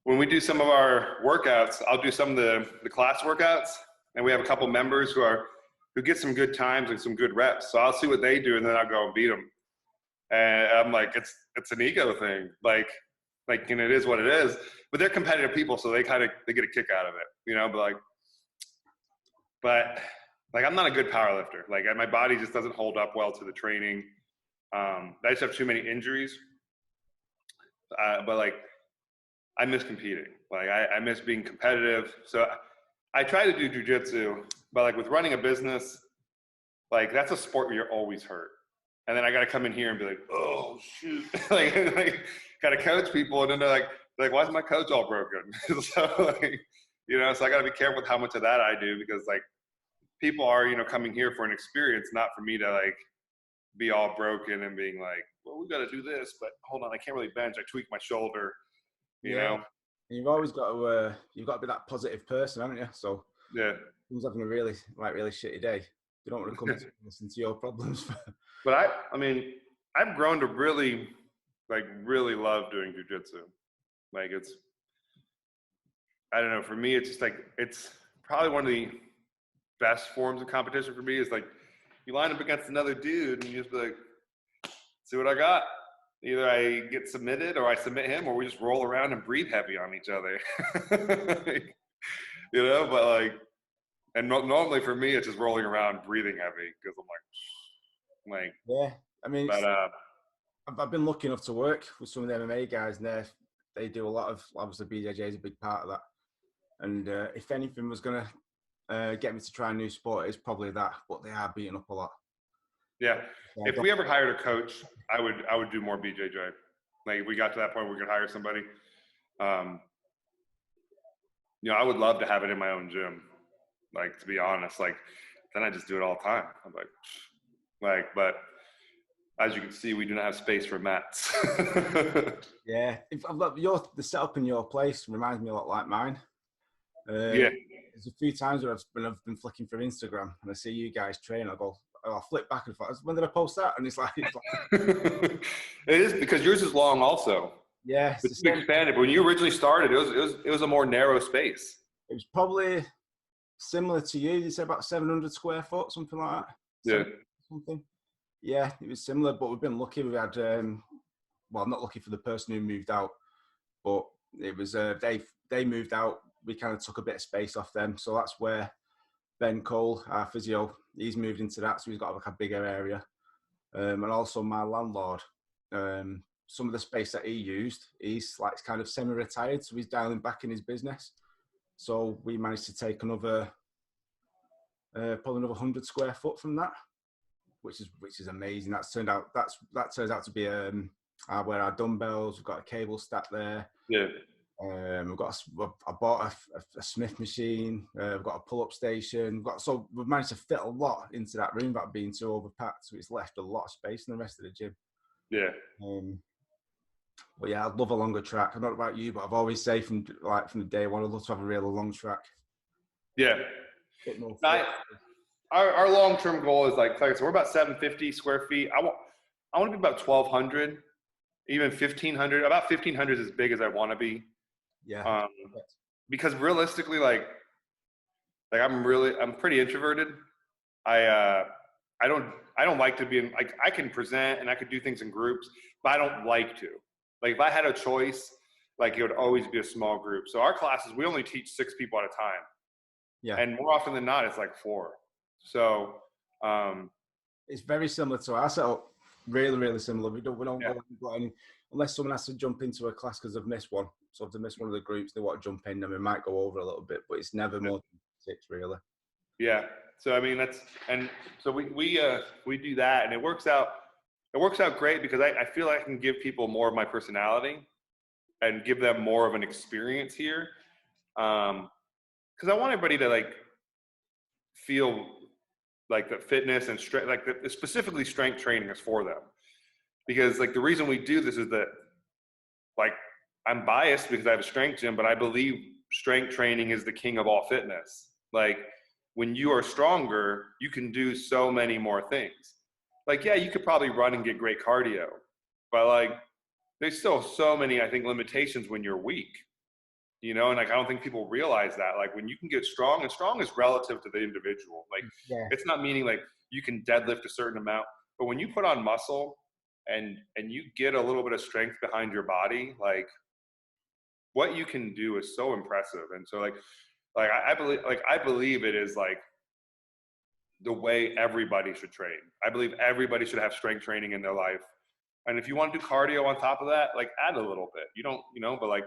S2: when we do some of our workouts, I'll do some of the class workouts, and we have a couple members who get some good times and some good reps. So I'll see what they do, and then I'll go and beat them. And I'm like, it's an ego thing, like, and it is what it is. But they're competitive people, so they get a kick out of it, you know. But I'm not a good power lifter. Like my body just doesn't hold up well to the training. I just have too many injuries. But like, I miss competing. Like I miss being competitive. So I try to do jujitsu, but like with running a business, like that's a sport where you're always hurt. And then I got to come in here and be like, oh shoot, like got to coach people, and then they're like, why is my coach all broken? So like, you know, so I got to be careful with how much of that I do, because like people are, you know, coming here for an experience, not for me to like be all broken and being like, well, we got to do this, but hold on, I can't really bench. I tweaked my shoulder, you know.
S1: And you've always got to be that positive person, haven't you? So
S2: yeah,
S1: who's having a really shitty day, you don't want to come and listen to your problems.
S2: But I mean, I've grown to really love doing jujitsu. Like I don't know, for me, it's just like, it's probably one of the best forms of competition for me, is like, you line up against another dude and you just be like, see what I got. Either I get submitted or I submit him, or we just roll around and breathe heavy on each other. You know, but like, and normally for me, it's just rolling around, breathing heavy, because I'm like,
S1: yeah. I mean,
S2: but
S1: I've been lucky enough to work with some of the MMA guys, and they do a lot of, obviously BJJ is a big part of that. And if anything was going to get me to try a new sport, it's probably that. But they are beating up a lot.
S2: Yeah. If we ever hired a coach, I would do more BJJ. Like if we got to that point where we could hire somebody, you know, I would love to have it in my own gym. Like, to be honest, like then I just do it all the time. I'm like, but as you can see, we do not have space for mats.
S1: Yeah. The setup in your place reminds me a lot like mine.
S2: Yeah.
S1: There's a few times where I've been flicking through Instagram and I see you guys train. I'll flip back and forth. When did I post that? And it's like
S2: it is, because yours is long also.
S1: Yeah,
S2: it's expanded. But when you originally started, it was a more narrow space.
S1: It was probably similar to you. You said about 700 square foot, something like that.
S2: Yeah.
S1: Something. Yeah, it was similar, but we've been lucky. We had, well, not lucky for the person who moved out, but it was they moved out. We kind of took a bit of space off them, so that's where Ben Cole, our physio, he's moved into that, so he's got like a bigger area. And also my landlord, some of the space that he used, he's like kind of semi-retired, so he's dialing back in his business. So we managed to take another, probably another 100 square foot from that, which is amazing. That turns out to be where our dumbbells. We've got a cable stack there.
S2: Yeah.
S1: I bought a Smith machine. We've got a pull-up station. So we've managed to fit a lot into that room without being too overpacked. So it's left a lot of space in the rest of the gym.
S2: Yeah.
S1: But yeah, I'd love a longer track. I don't know about you, but I've always said from the day one, I'd love to have a really long track.
S2: Yeah. Our long-term goal is like so we're about 750 square feet. I want to be about 1,200, even 1,500. About 1,500 is as big as I want to be.
S1: Yeah.
S2: Because realistically, like I'm pretty introverted. I don't like to be in, like, I can present and I could do things in groups, but I don't like to. Like if I had a choice, like it would always be a small group. So our classes, we only teach 6 people at a time.
S1: Yeah.
S2: And more often than not, it's like 4. So
S1: it's very similar to our setup. Really, really similar. We don't go any, unless someone has to jump into a class because they've missed one. So if they miss one of the groups, they want to jump in, then we might go over a little bit, but it's never more than 6 really.
S2: Yeah. So I mean so we do that, and it works out great because I feel like I can give people more of my personality and give them more of an experience here. Because I want everybody to like feel like the fitness and strength, like specifically strength training is for them. Because like the reason we do this is that, like, I'm biased because I have a strength gym, but I believe strength training is the king of all fitness. Like when you are stronger, you can do so many more things. Like, yeah, you could probably run and get great cardio, but like there's still so many, I think, limitations when you're weak, and like, I don't think people realize that. Like when you can get strong, and strong is relative to the individual. Like
S1: Yeah.
S2: it's not meaning like you can deadlift a certain amount, but when you put on muscle and you get a little bit of strength behind your body, like what you can do is so impressive. And so I believe it is like the way everybody should train. I believe everybody should have strength training in their life. And if you want to do cardio on top of that, like add a little bit. You don't, but like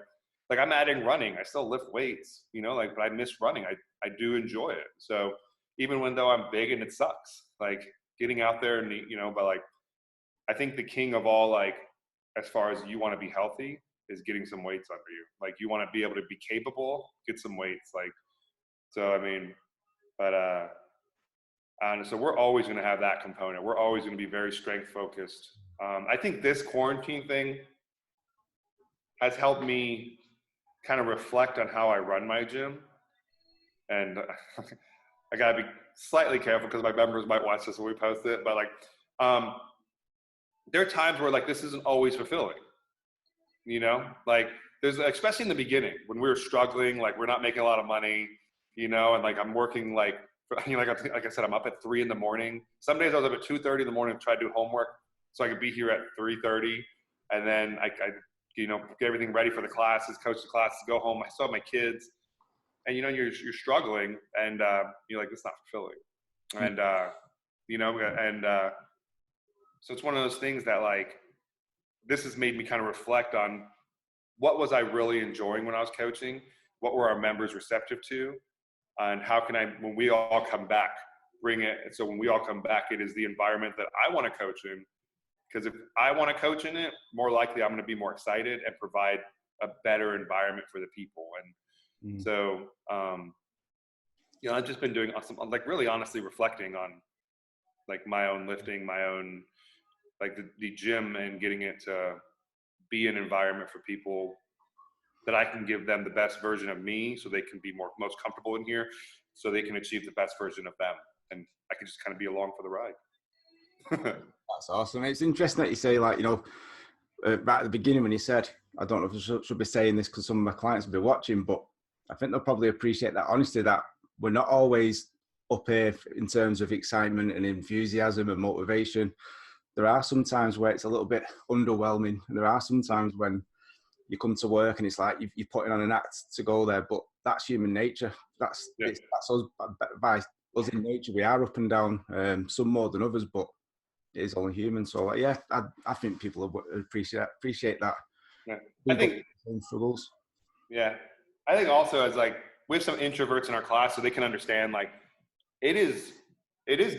S2: I'm adding running. I still lift weights, like, but I miss running. I do enjoy it. So even when though I'm big and it sucks, like getting out there and, but like, I think the king of all, like, as far as you want to be healthy is getting some weights under you. Like you want to be able to be capable, get some weights. Like, so, I mean, but, and so we're always going to have that component. We're always going to be very strength focused. I think this quarantine thing has helped me kind of reflect on how I run my gym. And I got to be slightly careful because my members might watch this when we post it. But like, there are times where like this isn't always fulfilling, like there's, especially in the beginning when we were struggling, like we're not making a lot of money, and like I'm working like, like I said, I'm up at 3 a.m. Some days I was up at 2:30 in the morning to try to do homework so I could be here at 3:30. And then I get everything ready for the classes, coach the classes, go home. I still have my kids, and you're struggling, and you're like, it's not fulfilling. And so it's one of those things that like, this has made me kind of reflect on what was I really enjoying when I was coaching, what were our members receptive to, and how can I, when we all come back, bring it. So when we all come back, it is the environment that I want to coach in. Because if I want to coach in it, more likely I'm going to be more excited and provide a better environment for the people. And so, I've just been doing awesome, like really honestly reflecting on like my own lifting, my own, like the gym, and getting it to be an environment for people that I can give them the best version of me so they can be most comfortable in here, so they can achieve the best version of them. And I can just kind of be along for the ride.
S1: That's awesome. It's interesting that you say, like, right at the beginning when you said, I don't know if I should be saying this because some of my clients will be watching, but I think they'll probably appreciate that honesty, that we're not always up here in terms of excitement and enthusiasm and motivation. There are some times where it's a little bit underwhelming, and there are some times when you come to work and it's like you're putting on an act to go there, but that's human nature. That's us. By us in nature, we are up and down, some more than others, but it is only human. So I think people will appreciate that.
S2: Yeah. I think
S1: struggles.
S2: Yeah, I think also as like we have some introverts in our class, so they can understand like it is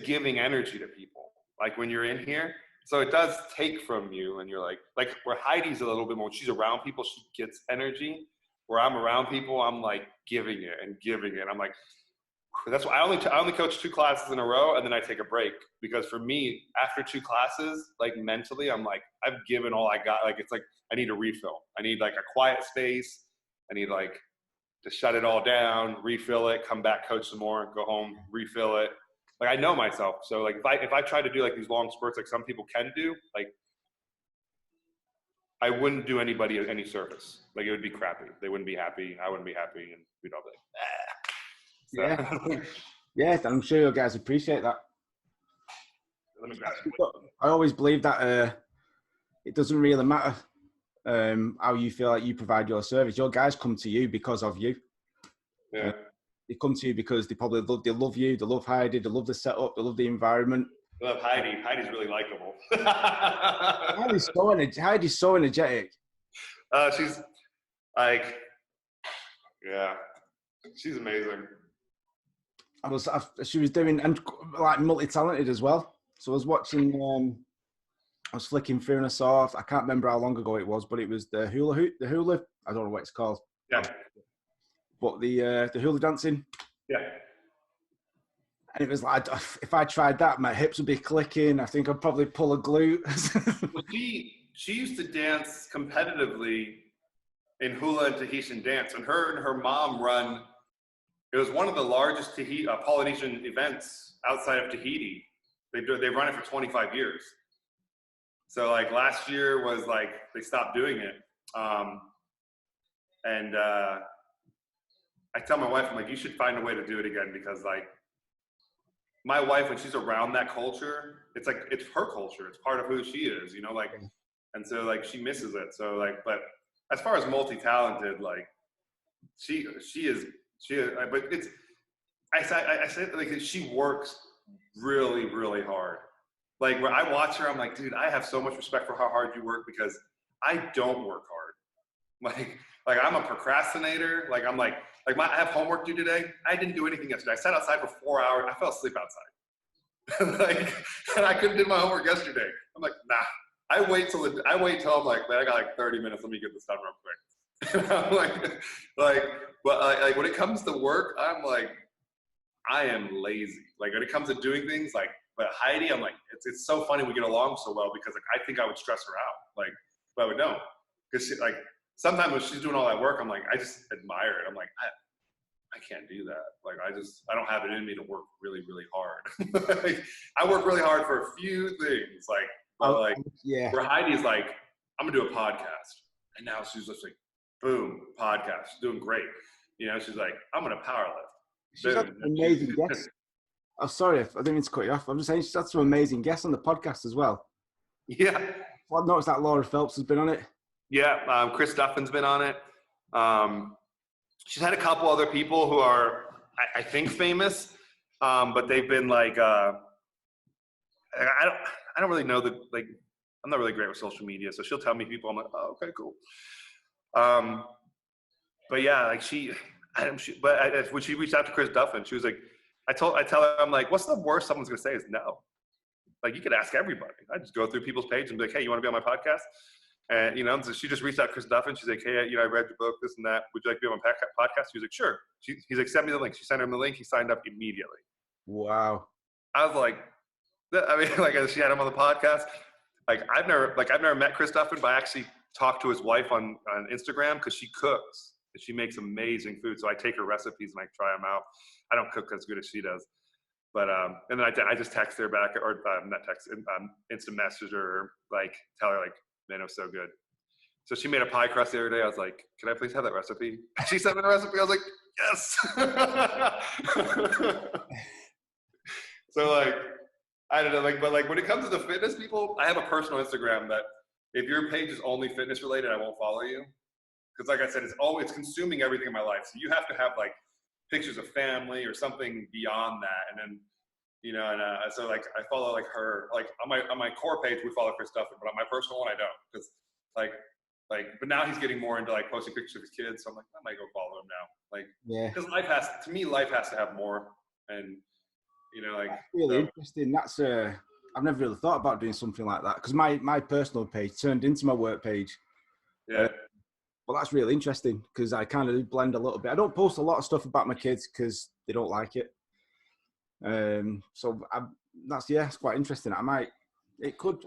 S2: giving energy to people. Like when you're in here, so it does take from you, and you're like where Heidi's a little bit more. When she's around people, she gets energy. Where I'm around people, I'm like giving it and giving it. I'm like, that's why I only coach 2 classes in a row, and then I take a break, because for me, after 2 classes, like mentally, I'm like, I've given all I got. Like it's like I need a refill. I need like a quiet space. I need like to shut it all down, refill it, come back, coach some more, go home, refill it. Like I know myself. So like if I try to do like these long spurts like some people can do, like I wouldn't do anybody any service. Like it would be crappy. They wouldn't be happy. I wouldn't be happy, and we'd all be like, ah. So.
S1: Yeah, I'm sure you guys appreciate that.
S2: Let me grab it.
S1: I always believe that it doesn't really matter how you feel like you provide your service. Your guys come to you because of you.
S2: Yeah.
S1: They come to you because they probably love you, they love Heidi, they love the setup, they love the environment.
S2: I love Heidi. Heidi's really likable.
S1: Heidi's so energetic.
S2: She's like, yeah, she's amazing.
S1: She was doing, and like multi-talented as well. So I was watching, I was flicking through and I saw, I can't remember how long ago it was, but it was the hula, I don't know what it's called.
S2: Yeah.
S1: But the hula dancing.
S2: Yeah.
S1: And it was like, if I tried that, my hips would be clicking. I think I'd probably pull a glute.
S2: Well, she used to dance competitively in hula and Tahitian dance, and her mom run It was one of the largest Polynesian events outside of Tahiti. They've run it for 25 years. So like last year was like they stopped doing it, and I tell my wife, I'm like, you should find a way to do it again, because like my wife, when she's around that culture, it's like it's her culture. It's part of who she is, you know, like, and so like she misses it. So like, but as far as multi-talented, like she is, but it's I said like she works really, really hard. Like when I watch her, I'm like, dude, I have so much respect for how hard you work, because I don't work hard. Like I'm a procrastinator. Like I'm like I have homework due today. I didn't do anything yesterday. I sat outside for 4 hours. I fell asleep outside. Like, and I couldn't do my homework yesterday. I'm like, nah. I wait till I'm like, man, I got like 30 minutes. Let me get this done real quick. And I'm but when it comes to work, I'm like, I am lazy. Like when it comes to doing things, like, but Heidi, I'm like, it's so funny we get along so well, because like I think I would stress her out, like, but I would know, because like sometimes when she's doing all that work, I'm like, I just admire it. I'm like, I can't do that. Like I don't have it in me to work really, really hard. Like, I work really hard for a few things, like, but like where Heidi's like, I'm gonna do a podcast, and now she's just like, boom, podcast, she's doing great. You know, she's like, I'm gonna power lift.
S1: She's had amazing guests. Oh, sorry, I didn't mean to cut you off. I'm just saying she's had some amazing guests on the podcast as well.
S2: Yeah.
S1: Well, I've noticed that Laura Phelps has been on it.
S2: Yeah, Chris Duffin's been on it. She's had a couple other people who are, I think, famous, but they've been like, I don't really know like, I'm not really great with social media, so she'll tell me people. I'm like, oh, okay, cool. But yeah, like when she reached out to Chris Duffin, she was like, I tell her, I'm like, what's the worst someone's gonna say is no? Like you could ask everybody. I just go through people's pages and be like, hey, you want to be on my podcast? And you know, so she just reached out to Chris Duffin. She's like, hey, you know, I read your book, this and that. Would you like to be on my podcast? He was like, sure. He's like, send me the link. She sent him the link. He signed up immediately.
S1: Wow.
S2: I was like, I mean, like she had him on the podcast. Like I've never met Chris Duffin, but I actually talked to his wife on Instagram, because she cooks. She makes amazing food. So I take her recipes and I try them out. I don't cook as good as she does. But, and then I just text her back, or not text, instant message her, like tell her like, man, it was so good. So she made a pie crust the other day. I was like, can I please have that recipe? She sent me the recipe. I was like, yes. So like, I don't know, like, but like when it comes to the fitness people, I have a personal Instagram that if your page is only fitness related, I won't follow you. Because like I said, it's consuming everything in my life. So you have to have like pictures of family or something beyond that. And then, you know, and so like I follow like her, like on my core page, we follow Chris Duffin, but on my personal one, I don't. Because like, but now he's getting more into like posting pictures of his kids. So I'm like, I might go follow him now. Like, yeah. Because life has to have more. And, you know, like.
S1: That's really interesting. That's, I've never really thought about doing something like that. Because my personal page turned into my work page.
S2: Yeah.
S1: Well, that's really interesting, because I kind of blend a little bit. I don't post a lot of stuff about my kids because they don't like it. So it's quite interesting. I could.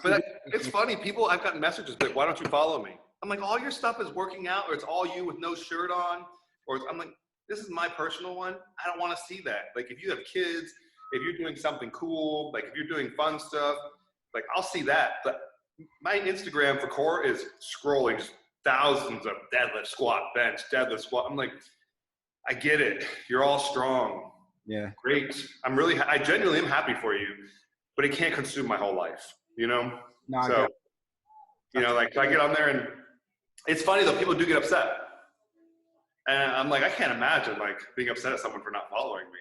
S2: But it's funny. I've gotten messages like, why don't you follow me? I'm like, all your stuff is working out, or it's all you with no shirt on, or I'm like, this is my personal one. I don't want to see that. Like if you have kids, if you're doing something cool, like if you're doing fun stuff, like I'll see that. But my Instagram for core is scrolling just thousands of deadlift, squat, bench, deadlift, squat. I'm like, I get it. You're all strong.
S1: Yeah.
S2: Great. I genuinely am happy for you, but it can't consume my whole life, you know?
S1: No,
S2: so, you know, like I get on there and it's funny though, people do get upset. And I'm like, I can't imagine like being upset at someone for not following me.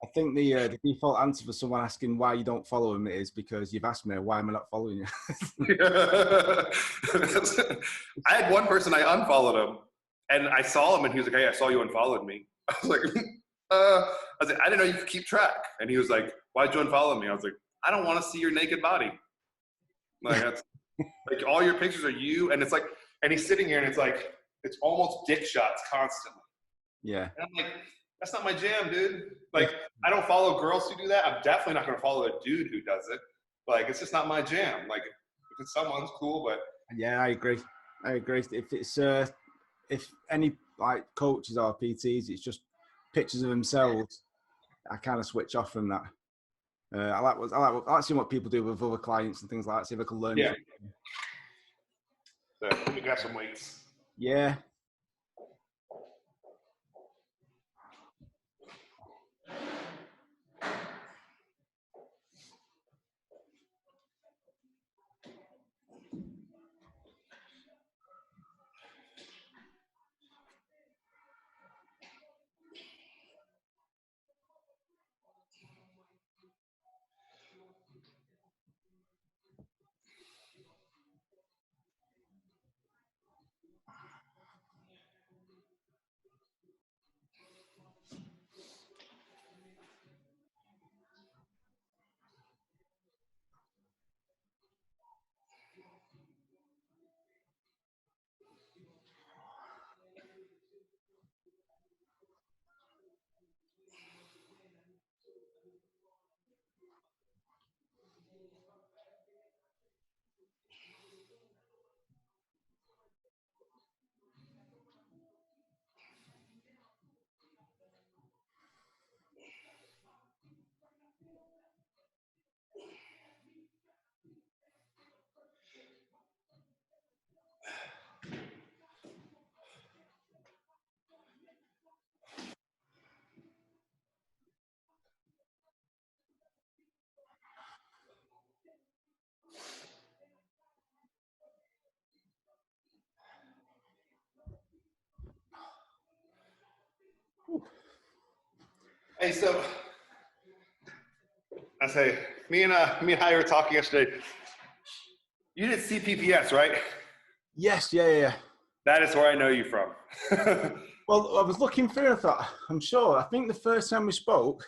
S1: I think the default answer for someone asking why you don't follow him is because you've asked me, why am I not following you?
S2: I had one person, I unfollowed him, and I saw him, and he was like, hey, I saw you unfollowed me. I was like, I didn't know you could keep track. And he was like, why'd you unfollow me? I was like, I don't want to see your naked body. Like, that's, like all your pictures are you, and it's like, and he's sitting here, and it's like, it's almost dick shots constantly.
S1: Yeah.
S2: And I'm like, that's not my jam, dude. Like, I don't follow girls who do that. I'm definitely not going to follow a dude who does it. Like, it's just not my jam. Like, if it's someone's cool, but.
S1: Yeah, I agree. If it's, if any like coaches or PTs, it's just pictures of themselves. I kind of switch off from that. I like seeing what people do with other clients and things like that. See if I can learn.
S2: Yeah. So let me grab some weights.
S1: Yeah.
S2: Hey, so I say, me and Heidi were talking yesterday. You did CPPS, right?
S1: Yes. Yeah.
S2: That is where I know you from.
S1: Well, I was looking through and I thought, I'm sure. I think the first time we spoke,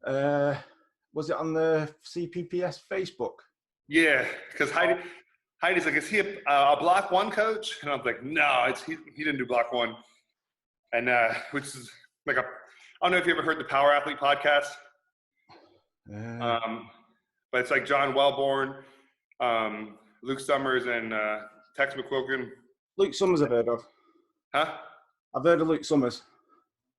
S1: was it on the CPPS Facebook?
S2: Yeah, because Heidi's like, is he a block one coach? And I was like, no, he didn't do block one. And which is like I don't know if you ever heard the Power Athlete podcast. But it's like John Wellborn, Luke Summers, and Tex McQuilkin.
S1: Luke Summers I've heard of.
S2: Huh?
S1: I've heard of Luke Summers.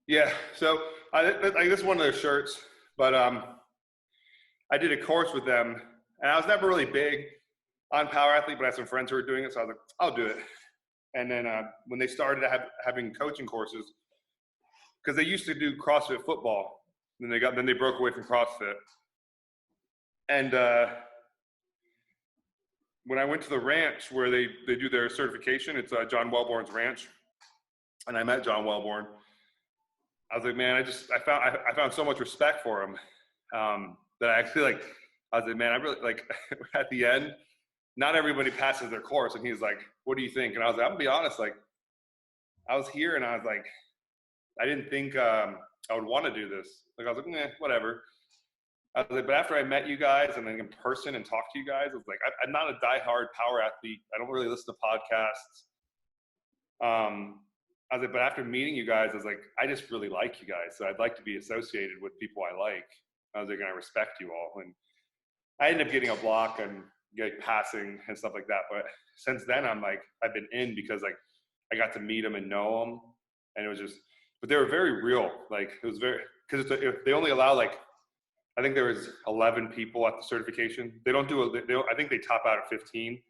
S2: Yeah, so this is one of their shirts, but I did a course with them, and I was never really big on Power Athlete, but I had some friends who were doing it, so I was like, I'll do it. And then when they started having coaching courses, because they used to do CrossFit football, then they broke away from CrossFit. And when I went to the ranch where they do their certification, it's John Wellborn's ranch, and I met John Wellborn. I was like, man, I found so much respect for him that I actually I was like, man, I really at the end, not everybody passes their course, and he's like, what do you think? And I was like, I'm gonna be honest, I was here and I was like, I didn't think I would want to do this. I was like, whatever. I was like, but after I met you guys and then in person and talked to you guys, I was like, I'm not a diehard power athlete. I don't really listen to podcasts. I was like, but after meeting you guys, I was like, I just really like you guys. So I'd like to be associated with people I like. I was like, and I respect you all. And I ended up getting a block and passing and stuff like that. But since then, I've been in because I got to meet them and know them. And it was just, but they were very real. It was very, because they only allow I think there was 11 people at the certification. They don't do I think they top out at 15.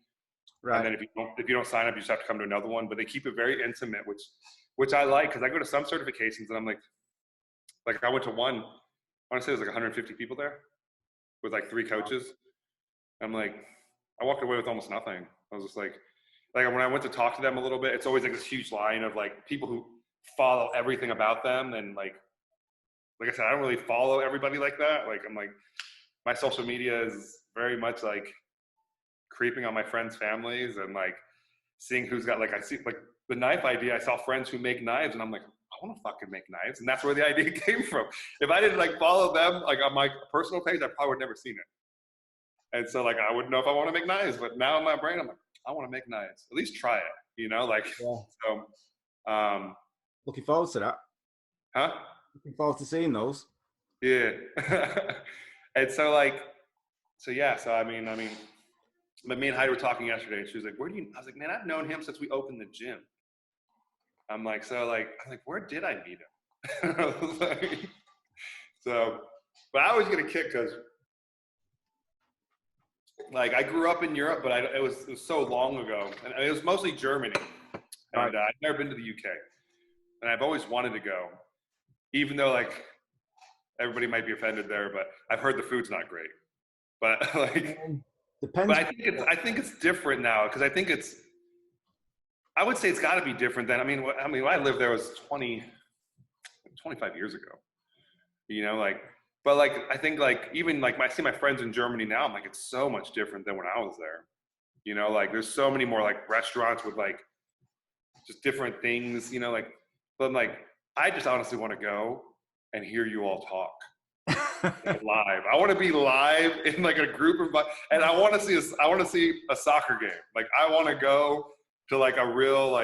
S2: Right. And then if you don't sign up, you just have to come to another one. But they keep it very intimate, which I like, because I go to some certifications and I'm like I went to one, I want to say there's 150 people there with 3 coaches. I'm like, I walked away with almost nothing. I was just like when I went to talk to them a little bit, it's always this huge line of people who follow everything about them. And like I said, I don't really follow everybody like that. My social media is very much creeping on my friends' families and seeing who's got I see the knife idea. I saw friends who make knives and I'm like, I want to fucking make knives. And that's where the idea came from. If I didn't follow them on my personal page, I probably would never seen it. And so I wouldn't know if I want to make knives, but now in my brain, I'm like, I want to make knives. At least try it, yeah. So
S1: looking forward to that.
S2: Huh?
S1: Looking forward to seeing those.
S2: Yeah. And so yeah, so I mean, but me and Heidi were talking yesterday and she was like, where do you, I was like, man, I've known him since we opened the gym. I'm like, where did I meet him? So, but I always get a kick because, like, I grew up in Europe, but it was so long ago, and it was mostly Germany,
S1: Right.
S2: and I've never been to the UK, and I've always wanted to go, even though like everybody might be offended there, but I've heard the food's not great. But like,
S1: Depends.
S2: but I think it's different now because I would say it's got to be different than when I lived there was 25 years ago, like. But like, I think like even like I see my friends in Germany now, I'm like, it's so much different than when I was there. Like there's so many more like restaurants with like just different things, like, but I'm like, I just honestly want to go and hear you all talk live. I want to be live in like a group of, and I want to see a soccer game. Like I want to go to like a real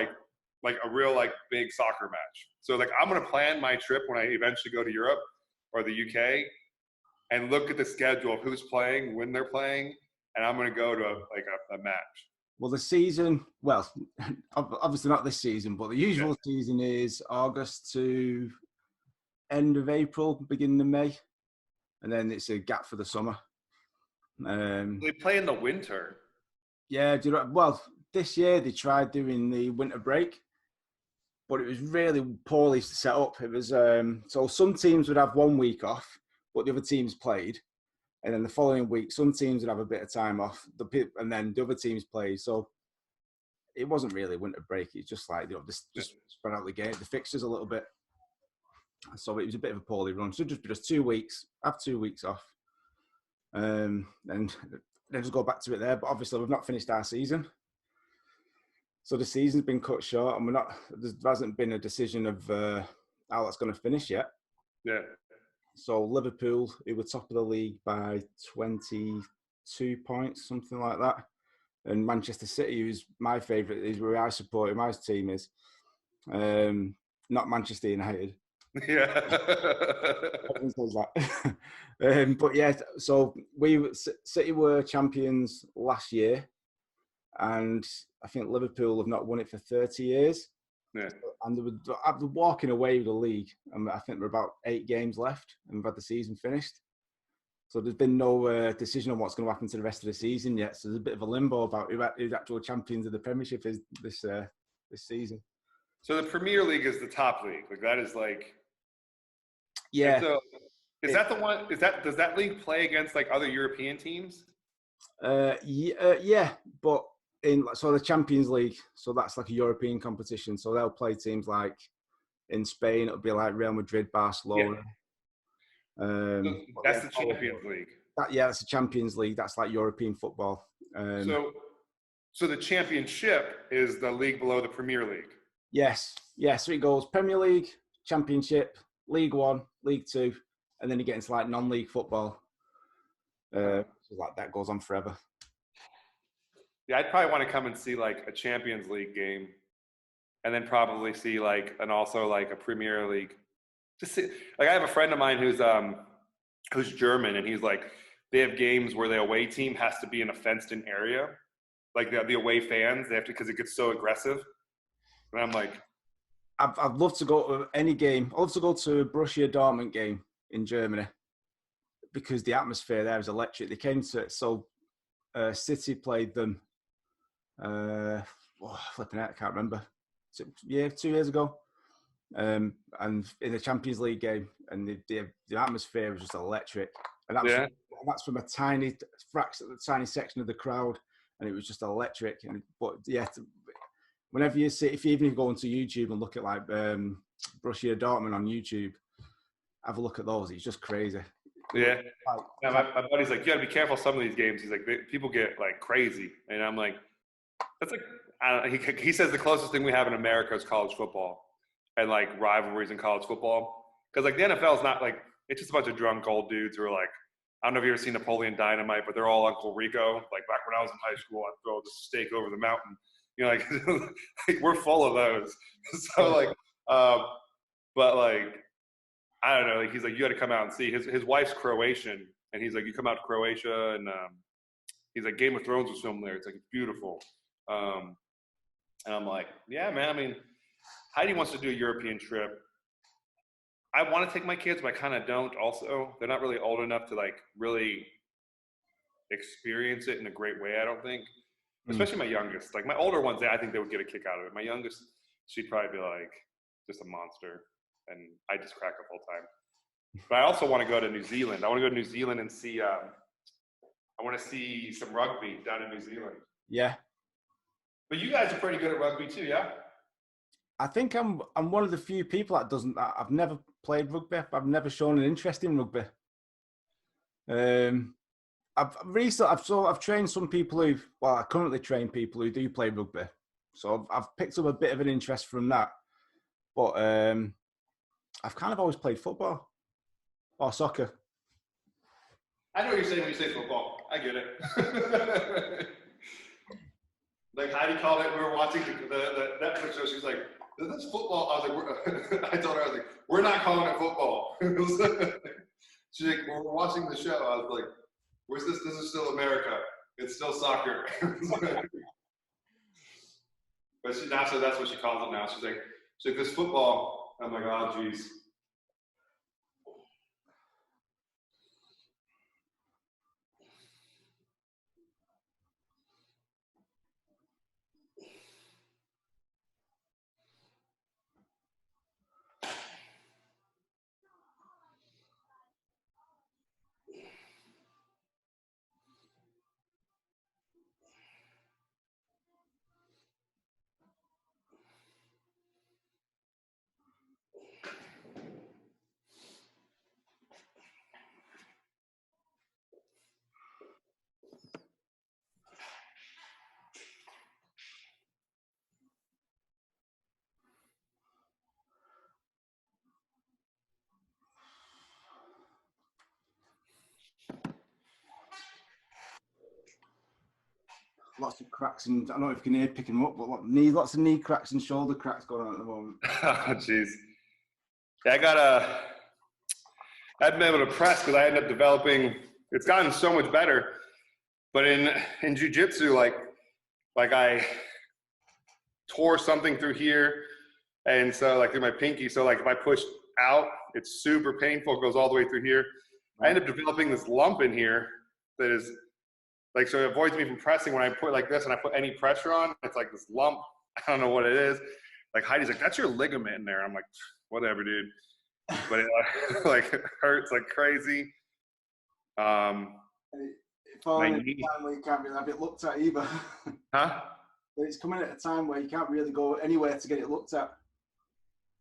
S2: big soccer match. So like I'm going to plan my trip when I eventually go to Europe or the UK and look at the schedule of who's playing, when they're playing, and I'm going to go to a match.
S1: Well, the season, obviously not this season, but the usual season is August to end of April, beginning of May, and then it's a gap for the summer.
S2: They play in the winter.
S1: Yeah, well, this year they tried doing the winter break, but it was really poorly set up. It was so some teams would have 1 week off, but the other teams played. And then the following week, some teams would have a bit of time off, and then the other teams played. So it wasn't really a winter break. It's just like, just spread out the fixtures a little bit. So it was a bit of a poorly run. So just 2 weeks, have 2 weeks off. And then just go back to it there. But obviously, we've not finished our season. So the season's been cut short, and there hasn't been a decision of how that's going to finish yet.
S2: Yeah. So
S1: Liverpool, who were top of the league by 22 points, something like that. And Manchester City, who's my favourite, is where I support, who my team is. Not Manchester United.
S2: Yeah.
S1: Everyone says that. But yeah, so City were champions last year. And I think Liverpool have not won it for 30 years.
S2: Yeah.
S1: And they were walking away with the league. And I think there are about 8 games left, and we've had the season finished. So there's been no decision on what's going to happen to the rest of the season yet. So there's a bit of a limbo about who the actual champions of the Premiership is this season.
S2: So the Premier League is the top league. Like that is like.
S1: Yeah.
S2: So is that the one? Does that league play against like other European teams?
S1: Yeah, but. So the Champions League, so that's like a European competition. So they'll play teams like in Spain, it'll be like Real Madrid, Barcelona.
S2: Yeah. That's the Champions League.
S1: That's the Champions League. That's like European football.
S2: So the Championship is the league below the Premier League.
S1: Yes. So it goes Premier League, Championship, League One, League Two, and then you get into like non-league football. So like that goes on forever.
S2: Yeah, I'd probably want to come and see like a Champions League game, and then probably see like also like a Premier League. Just see, like I have a friend of mine who's German, and he's like, they have games where the away team has to be in a fenced-in area, like the away fans, they have to, because it gets so aggressive. And I'm like,
S1: I'd love to go to any game. I'd love to go to a Borussia Dortmund game in Germany because the atmosphere there is electric. They came to it, so City played them. Flipping out, I can't remember. 2 years ago. And in the Champions League game, and the atmosphere was just electric. And that's from a tiny section of the crowd, and it was just electric. Whenever you see, if you go onto YouTube and look at like Borussia Dortmund on YouTube, have a look at those. It's just crazy.
S2: Yeah. My buddy's like, you got to be careful some of these games. He's like, people get like crazy, and I'm like, that's like, he says the closest thing we have in America is college football and like rivalries in college football. Because like the NFL is not like, it's just a bunch of drunk old dudes who are like, I don't know if you've ever seen Napoleon Dynamite, but they're all Uncle Rico. Like back when I was in high school, I'd throw the steak over the mountain. Like we're full of those. So like, but like, I don't know. Like he's like, you got to come out and see. His wife's Croatian, and he's like, you come out to Croatia, and he's like, Game of Thrones was filmed there. It's like, it's beautiful. And I'm like, yeah, man. I mean, Heidi wants to do a European trip. I want to take my kids, but I kind of don't also. They're not really old enough to like really experience it in a great way, I don't think. Especially my youngest. Like my older ones, I think they would get a kick out of it. My youngest, she'd probably be like just a monster. And I just crack up all the time. But I also want to go to New Zealand. I want to go to New Zealand and see, I want to see some rugby down in New Zealand.
S1: Yeah.
S2: But you guys are pretty good at rugby too, yeah?
S1: I think I'm one of the few people that doesn't. I've never played rugby. I've never shown an interest in rugby. I've trained some people I currently train people who do play rugby. So I've picked up a bit of an interest from that. But I've kind of always played football or soccer.
S2: I know what you're saying when you say football. I get it. Like Heidi called it. We were watching the Netflix show. She's like, "Is this football?" I was like, I told her, I was like, "We're not calling it football." She's like, "We're watching the show." I was like, "Where's this? This is still America. It's still soccer." But so that's what she calls it now. She's like, "This football." I'm like, "Oh, geez."
S1: Lots of cracks, and I don't know if you can hear picking them up, but lots of knee cracks and shoulder cracks going on at the moment.
S2: Oh, jeez. Yeah, I haven't been able to press because I ended up developing. It's gotten so much better, but in jiu-jitsu, like I tore something through here, and so like through my pinky. So like if I push out, it's super painful. It goes all the way through here. I end up developing this lump in here that is like, so it avoids me from pressing. When I put like this and I put any pressure on, it's like this lump. I don't know what it is. Like Heidi's like, "That's your ligament in there." I'm like, "Whatever, dude." But it like it hurts like crazy.
S1: It's falling at a time where you can't really have it looked at either.
S2: Huh?
S1: It's coming at a time where you can't really go anywhere to get it looked at.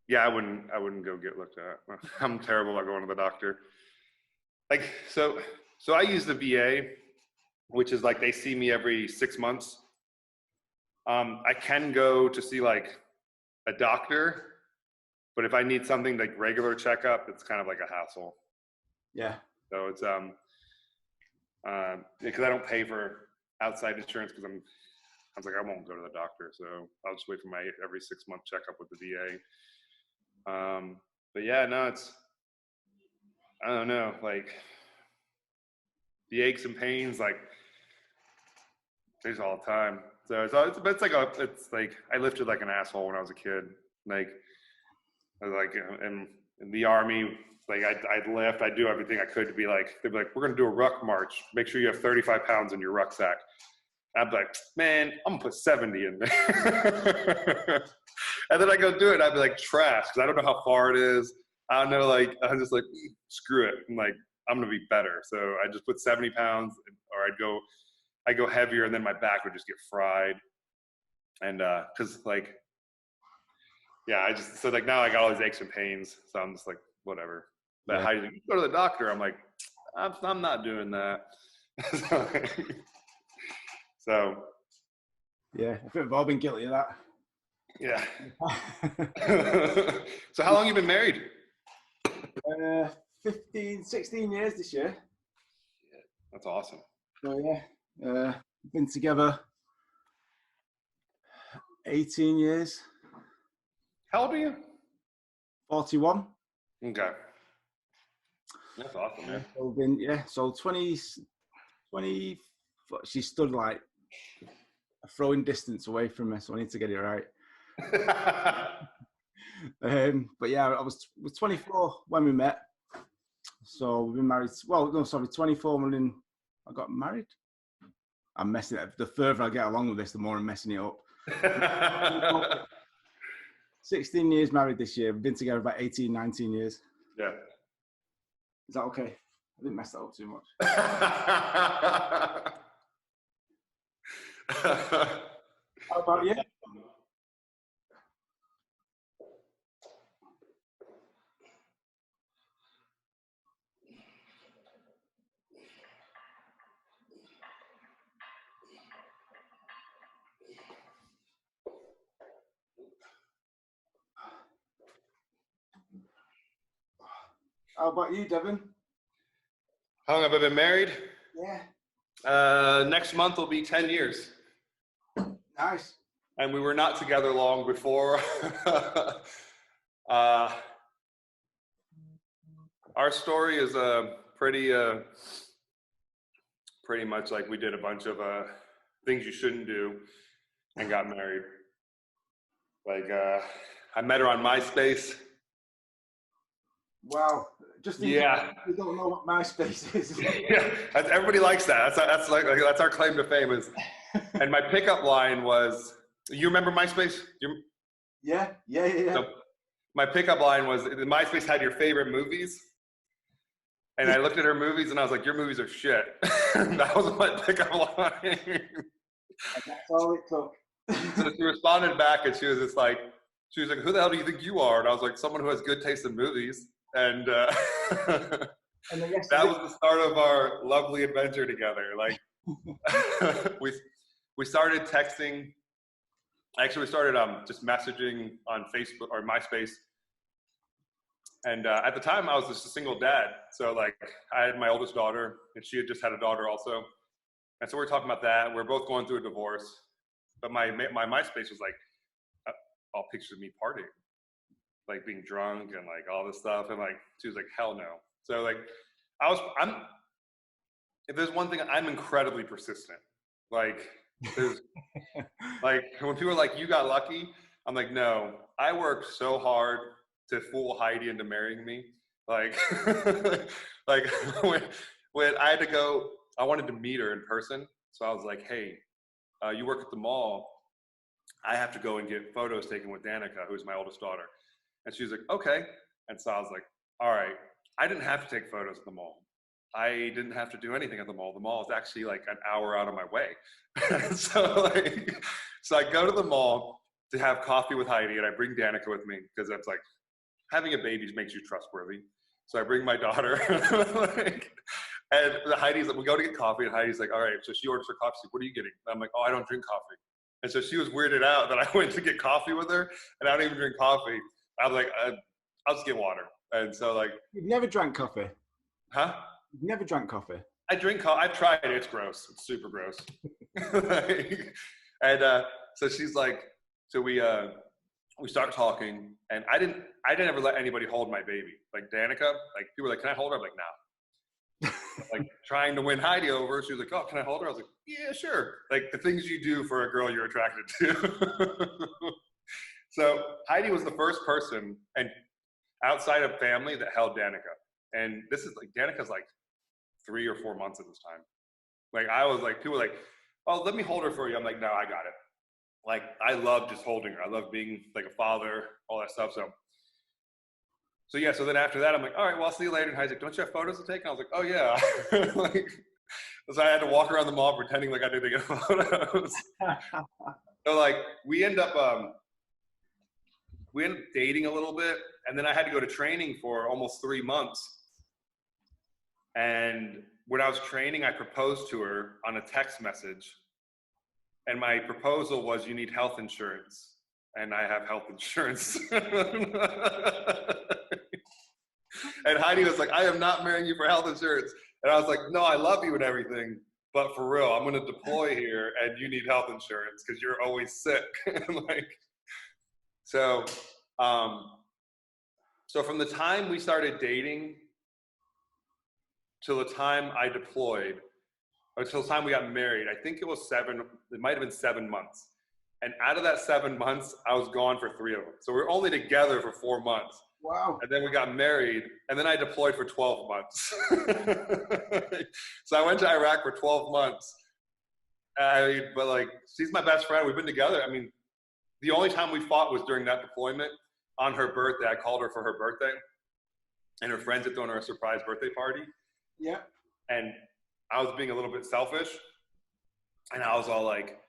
S2: Yeah, I wouldn't go get looked at. I'm terrible at going to the doctor. Like, so I use the VA, which is like they see me every 6 months. I can go to see like a doctor, but if I need something like regular checkup, it's kind of like a hassle.
S1: Yeah.
S2: So it's because I don't pay for outside insurance because I was like, I won't go to the doctor, so I'll just wait for my every 6 month checkup with the VA. But yeah, no, I don't know, like the aches and pains, like there's all the time. So it's like I lifted like an asshole when I was a kid. Like I was like in the army, like I'd lift, I'd do everything I could to be like, they'd be like, "We're gonna do a ruck march. Make sure you have 35 pounds in your rucksack." I'd be like, "Man, I'm gonna put 70 in there." And then I go do it, and I'd be like, trash, because I don't know how far it is. I don't know, like, I'm just like, screw it. I'm like, I'm gonna be better. So I just put 70 pounds, or I'd go heavier, and then my back would just get fried. And because like, yeah, so like now I got all these aches and pains, so I'm just like, whatever. But
S1: Yeah.
S2: how do you go to the doctor? I'm like, I'm not doing that. So
S1: Yeah, I think we've all been guilty of that.
S2: yeah. So how long you been married?
S1: 16 years this year.
S2: That's awesome.
S1: So yeah, been together 18 years.
S2: How old are you?
S1: 41.
S2: Okay. That's awesome, man.
S1: So 20, she stood like a throwing distance away from me, so I need to get it right. But yeah, I was 24 when we met. So we've been married. Well, no, sorry, 24 when I got married. I'm messing it up. The further I get along with this, the more I'm messing it up. 16 years married this year. We've been together about 18, 19 years.
S2: Yeah.
S1: Is that okay? I didn't mess that up too much. How about you? How about you, Deven?
S2: How long have I been married?
S1: Yeah.
S2: Next month will be 10 years.
S1: Nice.
S2: And we were not together long before. Our story is pretty much like we did a bunch of things you shouldn't do and got married. Like I met her on MySpace.
S1: Wow. Just
S2: yeah.
S1: We don't know what MySpace is.
S2: Yeah, everybody likes that. That's our claim to fame is. And my pickup line was, you remember MySpace?
S1: Yeah.
S2: So my pickup line was, MySpace had your favorite movies. And I looked at her movies and I was like, your movies are shit. That was my pickup line.
S1: And that's all it took.
S2: So she responded back and she was like, who the hell do you think you are? And I was like, someone who has good taste in movies. And that was the start of our lovely adventure together. Like we started texting. Actually, we started just messaging on Facebook or MySpace. And at the time, I was just a single dad. So like I had my oldest daughter and she had just had a daughter also. And so we were talking about that. We're both going through a divorce. But my MySpace was like all pictures of me partying, like being drunk and like all this stuff. And like she was like, hell no. So like if there's one thing, I'm incredibly persistent. Like there's like when people are like, you got lucky, I'm like, no, I worked so hard to fool Heidi into marrying me. Like like when I had to go, I wanted to meet her in person. So I was like, hey, you work at the mall. I have to go and get photos taken with Danica, who's my oldest daughter. And she was like, okay. And so I was like, all right. I didn't have to take photos at the mall. I didn't have to do anything at the mall. The mall is actually like an hour out of my way. So I go to the mall to have coffee with Heidi and I bring Danica with me because that's like, having a baby makes you trustworthy. So I bring my daughter and Heidi's like, we go to get coffee and Heidi's like, all right. So she orders her coffee. She's like, what are you getting? I'm like, oh, I don't drink coffee. And so she was weirded out that I went to get coffee with her and I don't even drink coffee. I was like, I'll just get water. And so like.
S1: You've never drank coffee?
S2: Huh?
S1: You've never drank coffee?
S2: I drink coffee. I've tried it. It's gross. It's super gross. And so she's like, so we start talking and I didn't ever let anybody hold my baby. Like Danica, like people were like, can I hold her? I'm like, no. Like trying to win Heidi over. She was like, oh, can I hold her? I was like, yeah, sure. Like the things you do for a girl you're attracted to. So Heidi was the first person and outside of family that held Danica. And this is like, Danica's like 3 or 4 months at this time. Like I was like, people were like, oh, let me hold her for you. I'm like, no, I got it. Like I love just holding her. I love being like a father, all that stuff. So yeah, so then after that, I'm like, all right, well, I'll see you later. And Heidi's like, don't you have photos to take? And I was like, oh yeah. Like, so I had to walk around the mall pretending like I didn't get photos. So like we end up dating a little bit. And then I had to go to training for almost 3 months. And when I was training, I proposed to her on a text message. And my proposal was, you need health insurance. And I have health insurance. And Heidi was like, I am not marrying you for health insurance. And I was like, no, I love you and everything. But for real, I'm going to deploy here and you need health insurance because you're always sick. Like, so from the time we started dating till the time I deployed, or till the time we got married, I think it was it might have been 7 months. And out of that 7 months, I was gone for 3 of them. So we were only together for 4 months.
S1: Wow.
S2: And then we got married, and then I deployed for 12 months. So I went to Iraq for 12 months. But like, she's my best friend. We've been together. I mean, the only time we fought was during that deployment. On her birthday, I called her for her birthday, and her friends had thrown her a surprise birthday party.
S1: Yeah.
S2: And I was being a little bit selfish, and I was like,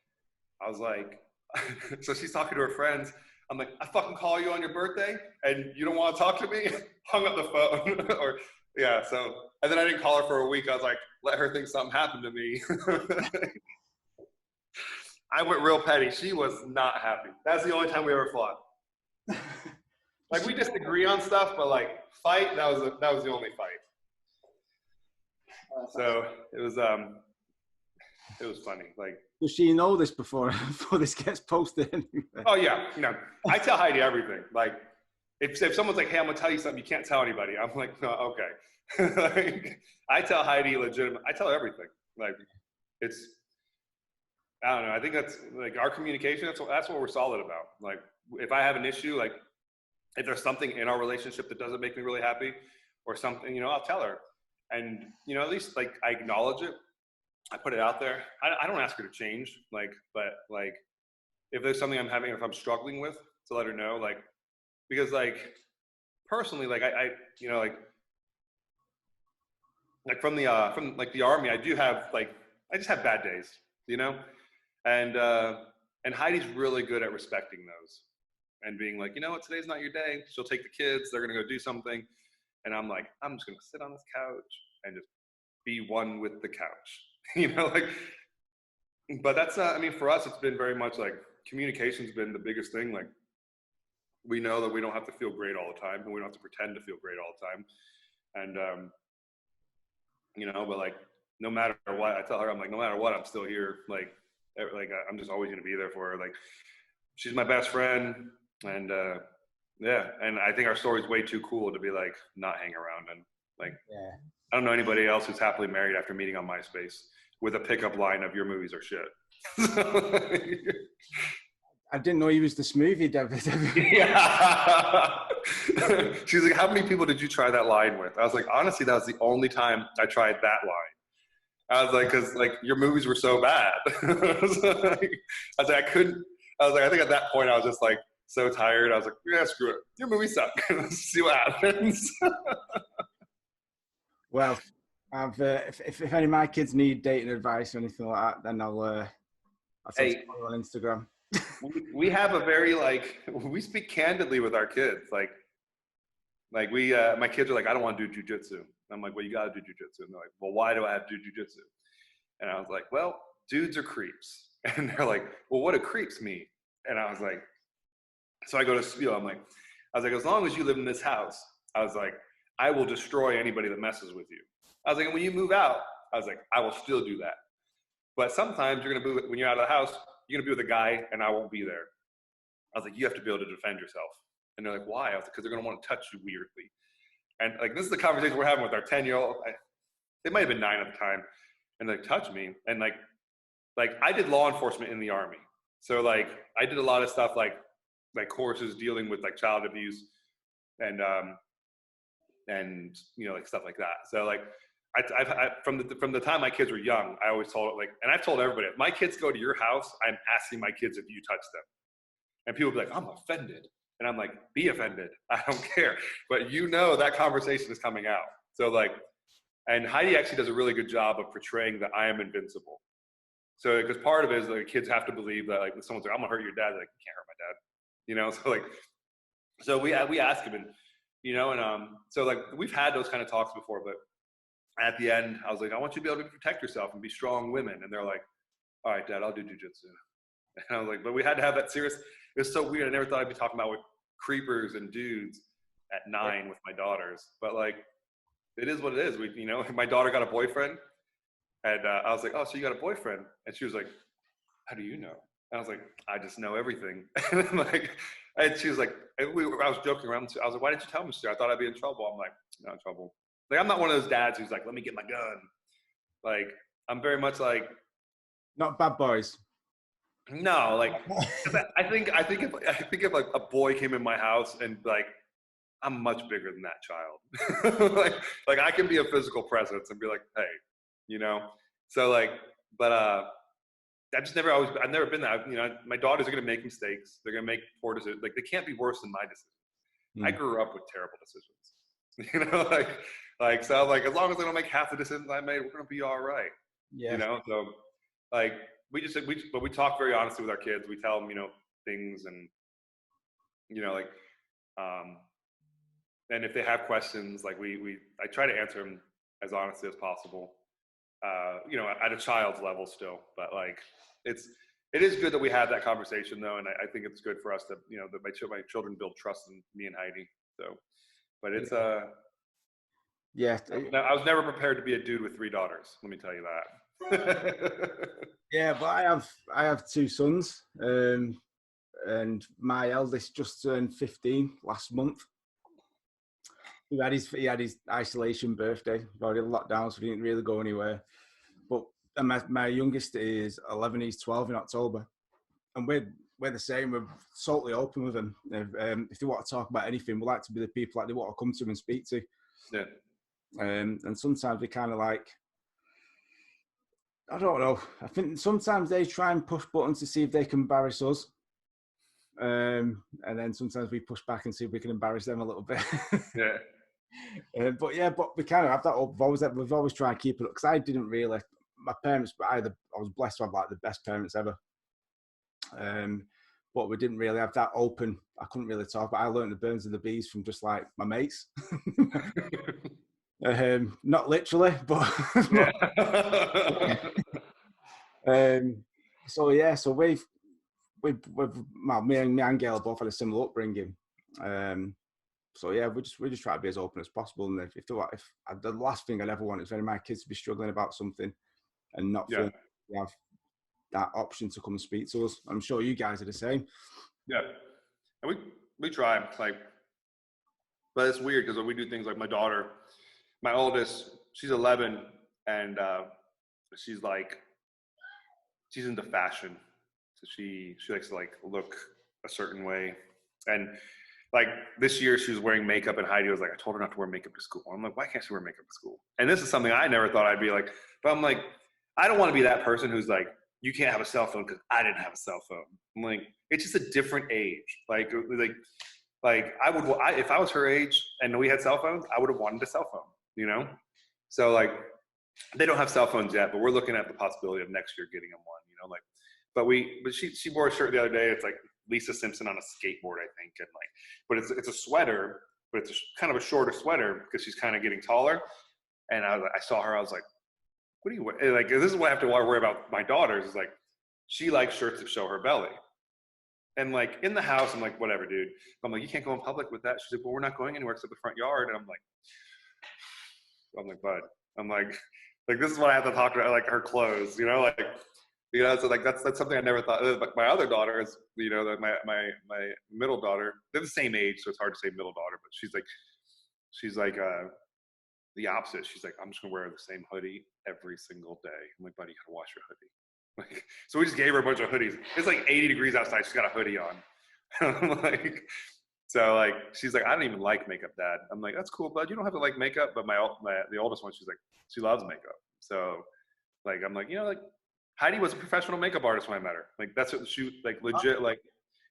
S2: so she's talking to her friends. I'm like, I fucking call you on your birthday, and you don't want to talk to me? Hung up the phone. Or yeah. So, and then I didn't call her for a week. I was like, let her think something happened to me. I went real petty. She was not happy. That's the only time we ever fought. Like, we disagree on stuff, but like fight, that was the only fight. So it was funny. Like,
S1: does she know this before this gets posted anyway?
S2: Oh yeah, I tell Heidi everything. Like, if someone's like, hey, I'm gonna tell you something you can't tell anybody, I'm like, no, okay. Like, I tell Heidi I tell her everything. Like, I don't know. I think that's like our communication. That's what we're solid about. Like, if I have an issue, like if there's something in our relationship that doesn't make me really happy or something, I'll tell her. And, at least like I acknowledge it. I put it out there. I don't ask her to change, but if there's something I'm having, if I'm struggling with, to let her know, like, because like personally, like I from the army, I do have I just have bad days, and Heidi's really good at respecting those and being like, what, today's not your day. She'll take the kids, they're gonna go do something, and I'm like, I'm just gonna sit on this couch and just be one with the couch, but that's not, for us, it's been very much like communication's been the biggest thing. Like, we know that we don't have to feel great all the time, and we don't have to pretend to feel great all the time. And, but like, no matter what, I tell her, I'm like, no matter what, I'm still here. Like I'm just always going to be there for her. Like, she's my best friend. And, yeah. And I think our story's way too cool to be like, not hang around. And like, yeah. I don't know anybody else who's happily married after meeting on MySpace with a pickup line of your movies are shit.
S1: I didn't know he was the smoothie, Deven.
S2: Yeah. She's like, how many people did you try that line with? I was like, honestly, that was the only time I tried that line. I was like, because like your movies were so bad. I was like, I think at that point I was just like so tired. I was like, yeah, screw it. Your movies suck. Let's see what happens.
S1: Well, if any of my kids need dating advice or anything like that, then I'll follow on Instagram.
S2: We have a very we speak candidly with our kids. Like we my kids are like, I don't want to do jujitsu. I'm like, well, you got to do jujitsu. And they're like, well, why do I have to do jujitsu? And I was like, well, dudes are creeps. And they're like, well, what do creeps mean? And I was like, so I go to spiel. I was like, as long as you live in this house, I was like, I will destroy anybody that messes with you. I was like, and when you move out, I was like, I will still do that. But sometimes you're gonna be, when you're out of the house, you're gonna be with a guy and I won't be there. I was like, you have to be able to defend yourself. And they're like, why? I was like, because they're gonna want to touch you weirdly. And like, this is the conversation we're having with our 10-year-old. They might have been 9 at the time, and they touched me. And like I did law enforcement in the Army, so like I did a lot of stuff like courses dealing with like child abuse and like stuff like that. So like I from the time my kids were young, I always told and I've told everybody, if my kids go to your house, I'm asking my kids if you touch them. And people be like, I'm offended. And I'm like, be offended. I don't care. But that conversation is coming out. So like, and Heidi actually does a really good job of portraying that I am invincible. So because part of it is like kids have to believe that like someone's like, I'm gonna hurt your dad. They're like, you can't hurt my dad. So like, so we ask him, and so like we've had those kind of talks before, but at the end I was like, I want you to be able to protect yourself and be strong women. And they're like, all right, Dad, I'll do jujitsu. And I was like, but we had to have that serious. It was so weird. I never thought I'd be talking about with creepers and dudes at 9 with my daughters, but like, it is what it is. My daughter got a boyfriend, and I was like, oh, so you got a boyfriend? And she was like, how do you know? And I was like, I just know everything. And she was like, I was joking around. I was like, why didn't you tell me, sir? I thought I'd be in trouble. I'm like, not in trouble. Like, I'm not one of those dads who's like, let me get my gun. Like, I'm very much like,
S1: not bad boys.
S2: No, like I think if like a boy came in my house and like I'm much bigger than that child. like I can be a physical presence and be like, hey, you know. So like, but I've never been that. You know, my daughters are gonna make mistakes. They're gonna make poor decisions. Like they can't be worse than my decisions. I
S1: Mm.
S2: grew up with terrible decisions. You know, like so like as long as I don't make half the decisions I made, we're gonna be all right. You
S1: Yeah.
S2: know, so like but we talk very honestly with our kids. We tell them, you know, things and you know, like um and if they have questions, like I try to answer them as honestly as possible. You know, at a child's level still, but like it is good that we have that conversation though, and I think it's good for us to, you know, that my children build trust in me and Heidi. So, but it's
S1: Yeah.
S2: I was never prepared to be a dude with 3 daughters. Let me tell you that.
S1: Yeah, but I have two sons, and my eldest just turned 15 last month. He had his isolation birthday. We've already locked down, so he didn't really go anywhere. But and my youngest is 11. He's 12 in October, and we're the same. We're totally open with them. If they want to talk about anything, we like to be the people that they want to come to and speak to.
S2: Yeah.
S1: And sometimes we kind of like, I don't know. I think sometimes they try and push buttons to see if they can embarrass us. And then sometimes we push back and see if we can embarrass them a little bit.
S2: Yeah.
S1: But we kind of have that. We've always tried to keep it up because I didn't really. My parents, but I was blessed to have like the best parents ever. But we didn't really have that open. I couldn't really talk, but I learned the birds and the bees from just like my mates. Not literally, but. So yeah, so we've well, me and Gail both had a similar upbringing. So yeah, we just try to be as open as possible. And if the last thing I'd ever want is for my kids to be struggling about something and not feel we have that option to come and speak to us. I'm sure you guys are the same.
S2: Yeah, and we try like, but it's weird because when we do things like my oldest, she's 11, and she's into fashion, so she likes to like look a certain way, and like this year she was wearing makeup, and Heidi was like, I told her not to wear makeup to school. I'm like, why can't she wear makeup to school? And this is something I never thought I'd be like, but I'm like, I don't want to be that person who's like, you can't have a cell phone because I didn't have a cell phone. I'm like, it's just a different age. Like if I was her age and we had cell phones, I would have wanted a cell phone, you know? So like, they don't have cell phones yet, but we're looking at the possibility of next year getting them one, you know, like, but she wore a shirt the other day. It's like Lisa Simpson on a skateboard, I think. And like, but it's a sweater, but it's kind of a shorter sweater because she's kind of getting taller. And I saw her, I was like, what do you wear? Like, this is what I have to worry about my daughters is like, she likes shirts that show her belly. And like in the house, I'm like, whatever, dude. I'm like, you can't go in public with that. She's like, well, we're not going anywhere except the front yard. And I'm like, bud, I'm like, this is what I have to talk about, like her clothes, you know, like, you know, so like that's something I never thought. Like my other daughter is, you know, that my middle daughter, they're the same age, so it's hard to say middle daughter, but she's like the opposite. She's like, I'm just gonna wear the same hoodie every single day. I'm like, buddy, you gotta wash your hoodie. Like, so we just gave her a bunch of hoodies. It's like 80 degrees outside. She's got a hoodie on. I'm like, so like, she's like, I don't even like makeup, Dad. I'm like, that's cool, bud. You don't have to like makeup. But the oldest one, she's like, she loves makeup. So like, I'm like, you know, like Heidi was a professional makeup artist when I met her. Like that's what she like legit, like,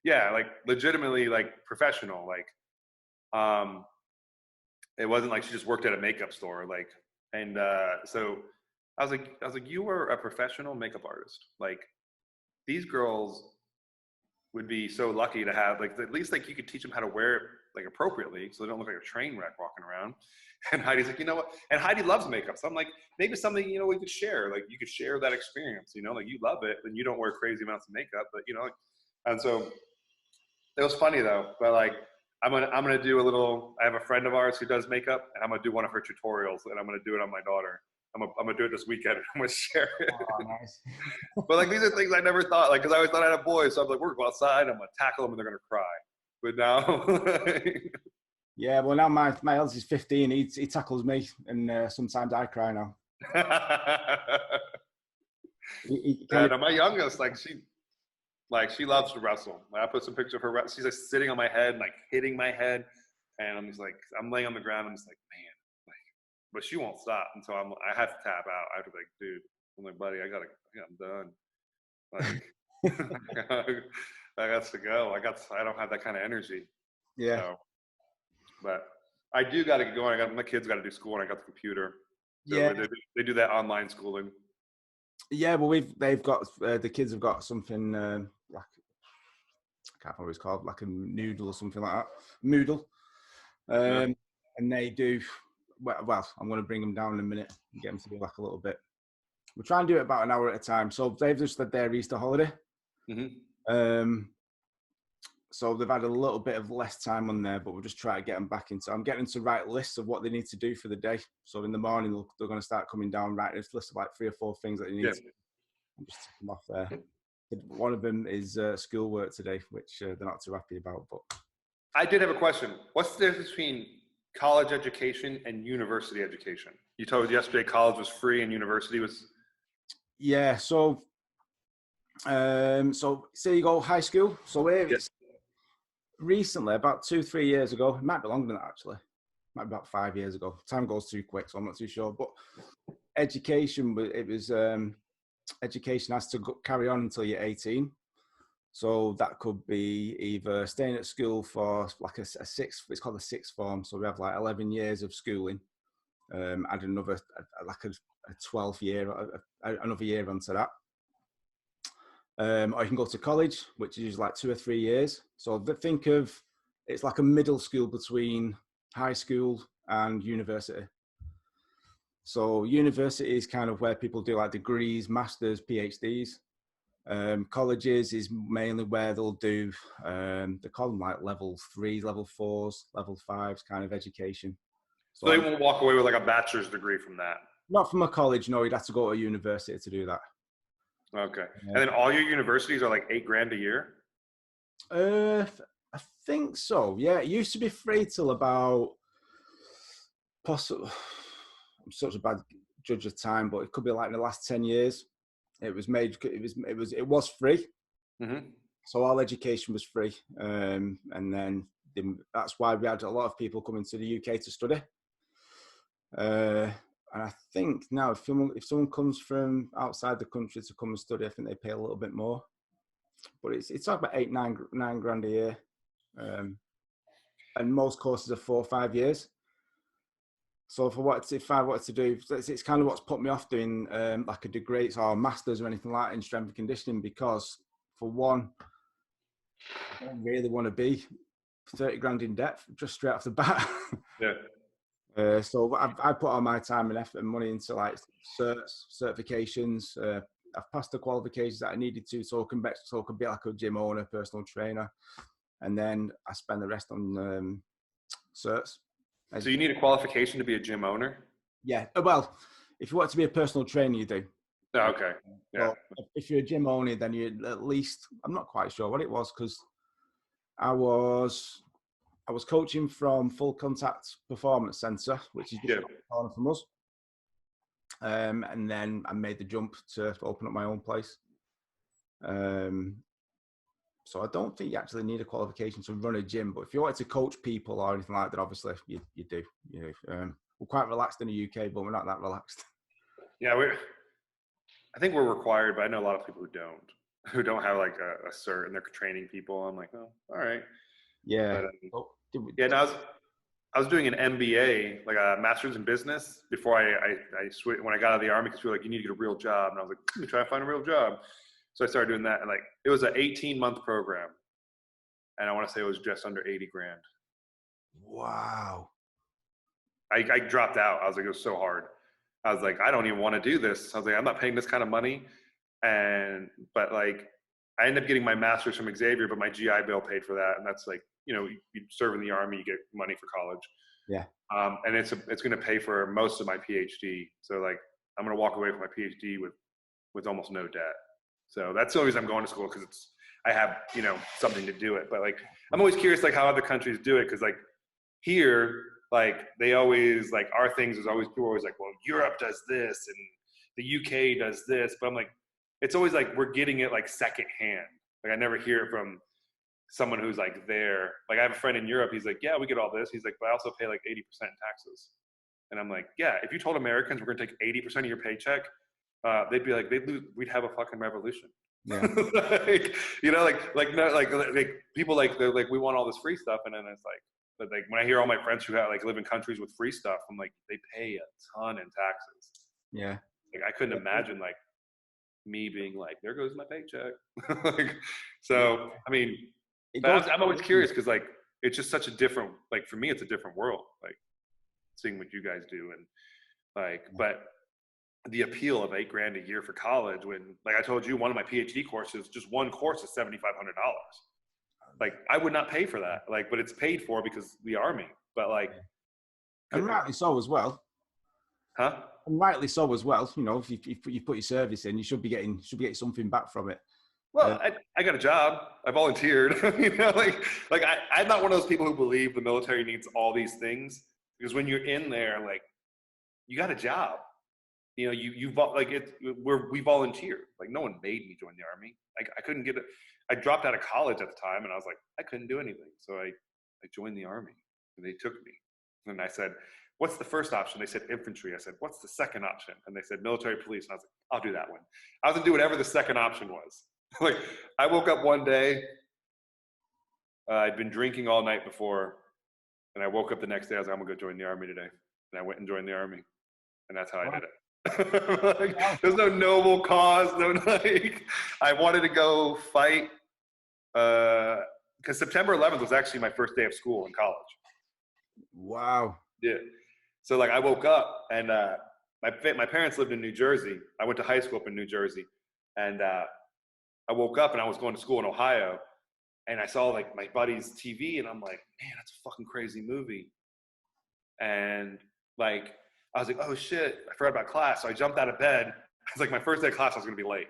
S2: yeah, like legitimately like professional. Like, it wasn't like she just worked at a makeup store. Like, and so I was like, you were a professional makeup artist. Like, these girls would be so lucky to have like at least like you could teach them how to wear it like appropriately so they don't look like a train wreck walking around. And Heidi's like, you know what? And Heidi loves makeup. So I'm like, maybe something, you know, we could share. Like you could share that experience, you know, like you love it and you don't wear crazy amounts of makeup, but you know, like, and so it was funny though, but like I'm gonna do a little. I have a friend of ours who does makeup, and I'm gonna do one of her tutorials, and I'm gonna do it on my daughter. I'm gonna do it this weekend. I'm gonna share it.
S1: Oh, nice.
S2: But like these are things I never thought. Like, because I always thought I had a boy, so I'm like, we're gonna go outside. I'm gonna tackle them, and they're gonna cry. But now,
S1: Yeah, well now my eldest is 15. He tackles me, and sometimes I cry now.
S2: Yeah, no, my youngest, like Like, she loves to wrestle. I put some pictures of her. She's like sitting on my head, like hitting my head, and I'm just like, I'm laying on the ground. I'm just like, man, like, but she won't stop. And so I have to tap out. I have to be like, dude, I'm like, buddy, I'm done. Like, I got to go. I don't have that kind of energy.
S1: Yeah.
S2: So, but I do got to get going. My kids got to do school, and I got the computer. So
S1: Yeah.
S2: they do that online schooling.
S1: Yeah, well, they've got the kids have got something like, I can't remember what it's called, like a noodle or something like that, Moodle, and they do well. I'm going to bring them down in a minute and get them to do like a little bit. We'll try and do it about an hour at a time. So they've just had their Easter holiday. So they've had a little bit of less time on there, but we'll just try to get them back into. I'm getting them to write lists of what they need to do for the day. So in the morning, they're going to start coming down, writing this list of like 3 or 4 things that they need to do. And just tick them off there. One of them is schoolwork today, which they're not too happy about. But
S2: I did have a question. What's the difference between college education and university education? You told us yesterday college was free and university was.
S1: Yeah. So say you go high school. So it's recently, about 2-3 years ago, it might be longer than that actually. It might be about 5 years ago. Time goes too quick, so I'm not too sure. But education, education has to carry on until you're 18. So that could be either staying at school for like a sixth, it's called a sixth form. So we have like 11 years of schooling, add another, like a 12th year, another year onto that. Or you can go to college, which is like 2 or 3 years. So think of, it's like a middle school between high school and university. So university is kind of where people do like degrees, masters, PhDs. Colleges is mainly where they'll do, they call them like level 3s, level 4s, level 5s kind of education.
S2: So they won't walk away with like a bachelor's degree from that?
S1: Not from a college, no. You'd have to go to a university to do that.
S2: Okay. And then all your universities are like $8,000 a year?
S1: I think so. Yeah, it used to be free till about possible. I'm such a bad judge of time, but it could be like in the last 10 years. It was made. It was free.
S2: Mm-hmm.
S1: So all education was free, and then that's why we had a lot of people coming to the UK to study. And I think now, if someone comes from outside the country to come and study, I think they pay a little bit more. But it's about $9 grand a year, and most courses are 4 or 5 years. So if I wanted to do, it's kind of what's put me off doing like a degree or a master's or anything like that in strength and conditioning, because for one, I don't really want to be 30 grand in debt just straight off the bat.
S2: Yeah.
S1: So I put all my time and effort and money into like certifications. I've passed the qualifications that I needed to, so I can be like a gym owner, personal trainer, and then I spend the rest on certs.
S2: So you need a qualification to be a gym owner?
S1: Yeah. Well, if you want to be a personal trainer, you do.
S2: Oh, okay. Yeah.
S1: So if you're a gym owner, then you at least, I'm not quite sure what it was, because I was coaching from Full Contact Performance Centre, which is just around the corner from us. And then I made the jump to open up my own place. So I don't think you actually need a qualification to run a gym, but if you wanted to coach people or anything like that, obviously you do. We're quite relaxed in the UK, but we're not that relaxed.
S2: Yeah, I think we're required, but I know a lot of people who don't have like a cert and they're training people. I'm like, oh, all right.
S1: Yeah.
S2: But, I was doing an MBA, like a master's in business, before I switched when I got out of the army, because we were like, you need to get a real job, and I was like, let me try to find a real job. So I started doing that, and like it was an 18-month program, and I want to say it was just under 80 grand.
S1: Wow.
S2: I dropped out. I was like, it was so hard. I was like, I don't even want to do this. I was like, I'm not paying this kind of money. But like, I ended up getting my master's from Xavier, but my GI Bill paid for that. And that's like, you serve in the army, you get money for college.
S1: Yeah.
S2: And it's going to pay for most of my PhD. So like, I'm going to walk away from my PhD with almost no debt. So that's the only reason I'm going to school, because I have, something to do it. But like, I'm always curious, like how other countries do it. Cause like here, like they always like our things is always, people are always like, well, Europe does this and the UK does this. But I'm like, it's always like, we're getting it like secondhand. Like I never hear it from someone who's like there. Like I have a friend in Europe. He's like, yeah, we get all this. He's like, but I also pay like 80% taxes. And I'm like, yeah, if you told Americans we're going to take 80% of your paycheck, they'd be like, we'd have a fucking revolution.
S1: Yeah.
S2: Like, you know, like people like, they're like, we want all this free stuff. And then it's like, but like when I hear all my friends who have like live in countries with free stuff, I'm like, they pay a ton in taxes.
S1: Yeah.
S2: Like I couldn't imagine like me being like, there goes my paycheck. Like, so, I mean, I'm always curious because like, it's just such a different, like for me, it's a different world, like seeing what you guys do. And like, but the appeal of $8,000 a year for college, when like I told you, one of my PhD courses, just one course is $7,500. Like I would not pay for that, like, but it's paid for because the Army, but like.
S1: And rightly so as well.
S2: Huh?
S1: And rightly so as well. You know, if you put your service in, you should be getting something back from it.
S2: Well, I got a job. I volunteered. You know, like I'm not one of those people who believe the military needs all these things, because when you're in there, like you got a job. You know, we volunteered. Like no one made me join the Army. Like I couldn't get it. I dropped out of college at the time, and I was like, I couldn't do anything. So I joined the Army, and they took me. And I said, what's the first option? They said infantry. I said, what's the second option? And they said military police. And I was like, I'll do that one. I was gonna do whatever the second option was. Like I woke up one day, I'd been drinking all night before, and I woke up the next day. I was like, I'm gonna go join the Army today. And I went and joined the Army, and that's how I did it. Like, there's no noble cause. No, like, I wanted to go fight because September 11th was actually my first day of school in college.
S1: Wow.
S2: Yeah. So like I woke up and my parents lived in New Jersey. I went to high school up in New Jersey, and I woke up and I was going to school in Ohio, and I saw like my buddy's TV, and I'm like, man, that's a fucking crazy movie. And like I was like, oh shit, I forgot about class. So I jumped out of bed. It's like my first day of class, I was gonna be late.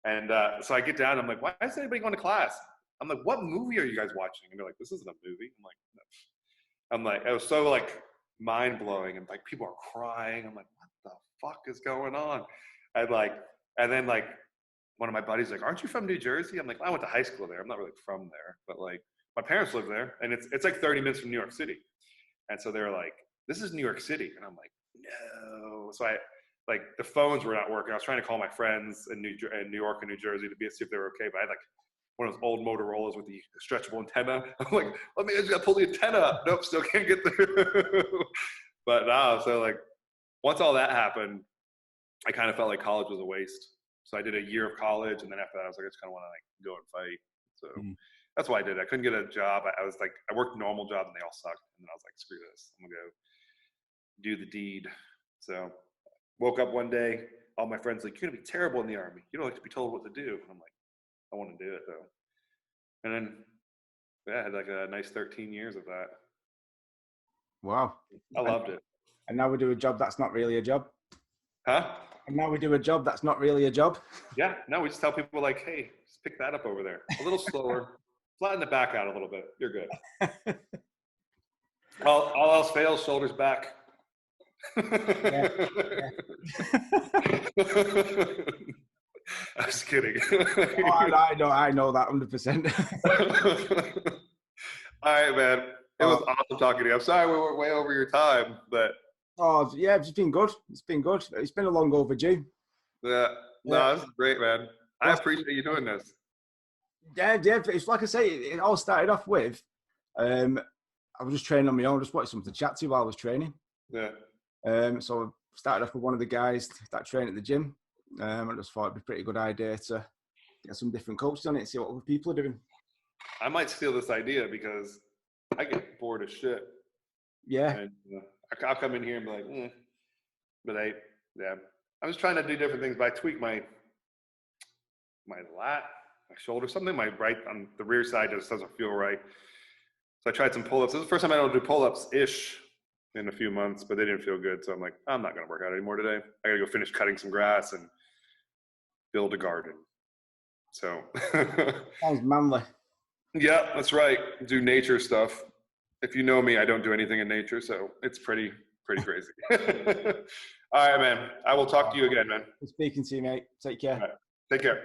S2: And so I get down, I'm like, why is anybody going to class? I'm like, what movie are you guys watching? And they're like, this isn't a movie. I'm like, no. I'm like, it was so like mind blowing, and like people are crying. I'm like, what the fuck is going on? And then like one of my buddies like, aren't you from New Jersey? I'm like, I went to high school there. I'm not really from there, but like my parents live there, and it's like 30 minutes from New York City. And so they're like, this is New York City. And I'm like, no. So I like the phones were not working. I was trying to call my friends in New York and New Jersey to see if they were okay, but I had like one of those old Motorola's with the stretchable antenna. I'm like, I just gotta pull the antenna up. Nope, still can't get through. But so like once all that happened, I kind of felt like college was a waste. So I did a year of college, and then after that, I was like, I just kind of want to like go and fight. So that's why I did it. I couldn't get a job. I was like, I worked normal jobs, and they all sucked. And then I was like, screw this. I'm gonna go do the deed. So woke up one day, all my friends like, you're gonna be terrible in the Army. You don't like to be told what to do. And I'm like, I want to do it though. And then I had like a nice 13 years of that.
S1: Wow.
S2: I loved it.
S1: And now we do a job that's not really a job.
S2: Huh?
S1: And now we do a job that's not really a job.
S2: Yeah. No, we just tell people like, hey, just pick that up over there. A little slower. Flatten the back out a little bit. You're good. All else fails, shoulders back.
S1: Yeah.
S2: I was kidding.
S1: I know that 100%.
S2: All right, man. It was awesome talking to you. I'm sorry we went way over your time, but
S1: yeah, it's been good. It's been good. It's been a long overdue.
S2: Yeah. No, this is great, man. I appreciate you doing this.
S1: Yeah. It's like I say, it all started off with I was just training on my own, just wanted something to chat to while I was training.
S2: Yeah.
S1: So I started off with one of the guys that train at the gym. I just thought it'd be a pretty good idea to get some different coaches on it and see what other people are doing.
S2: I might steal this idea because I get bored as shit.
S1: Yeah.
S2: And I'll come in here and be like, But I'm just trying to do different things. But I tweak my lat, my shoulder, something my right on the rear side just doesn't feel right. So I tried some pull-ups. This is the first time I don't do pull-ups-ish in a few months, but they didn't feel good. So I'm like, I'm not going to work out anymore today. I got to go finish cutting some grass and build a garden. So
S1: sounds manly.
S2: Yeah, that's right. Do nature stuff. If you know me, I don't do anything in nature, so it's pretty crazy. All right, man. I will talk to you again, man.
S1: Good speaking to you, mate. Take care.
S2: All right. Take care.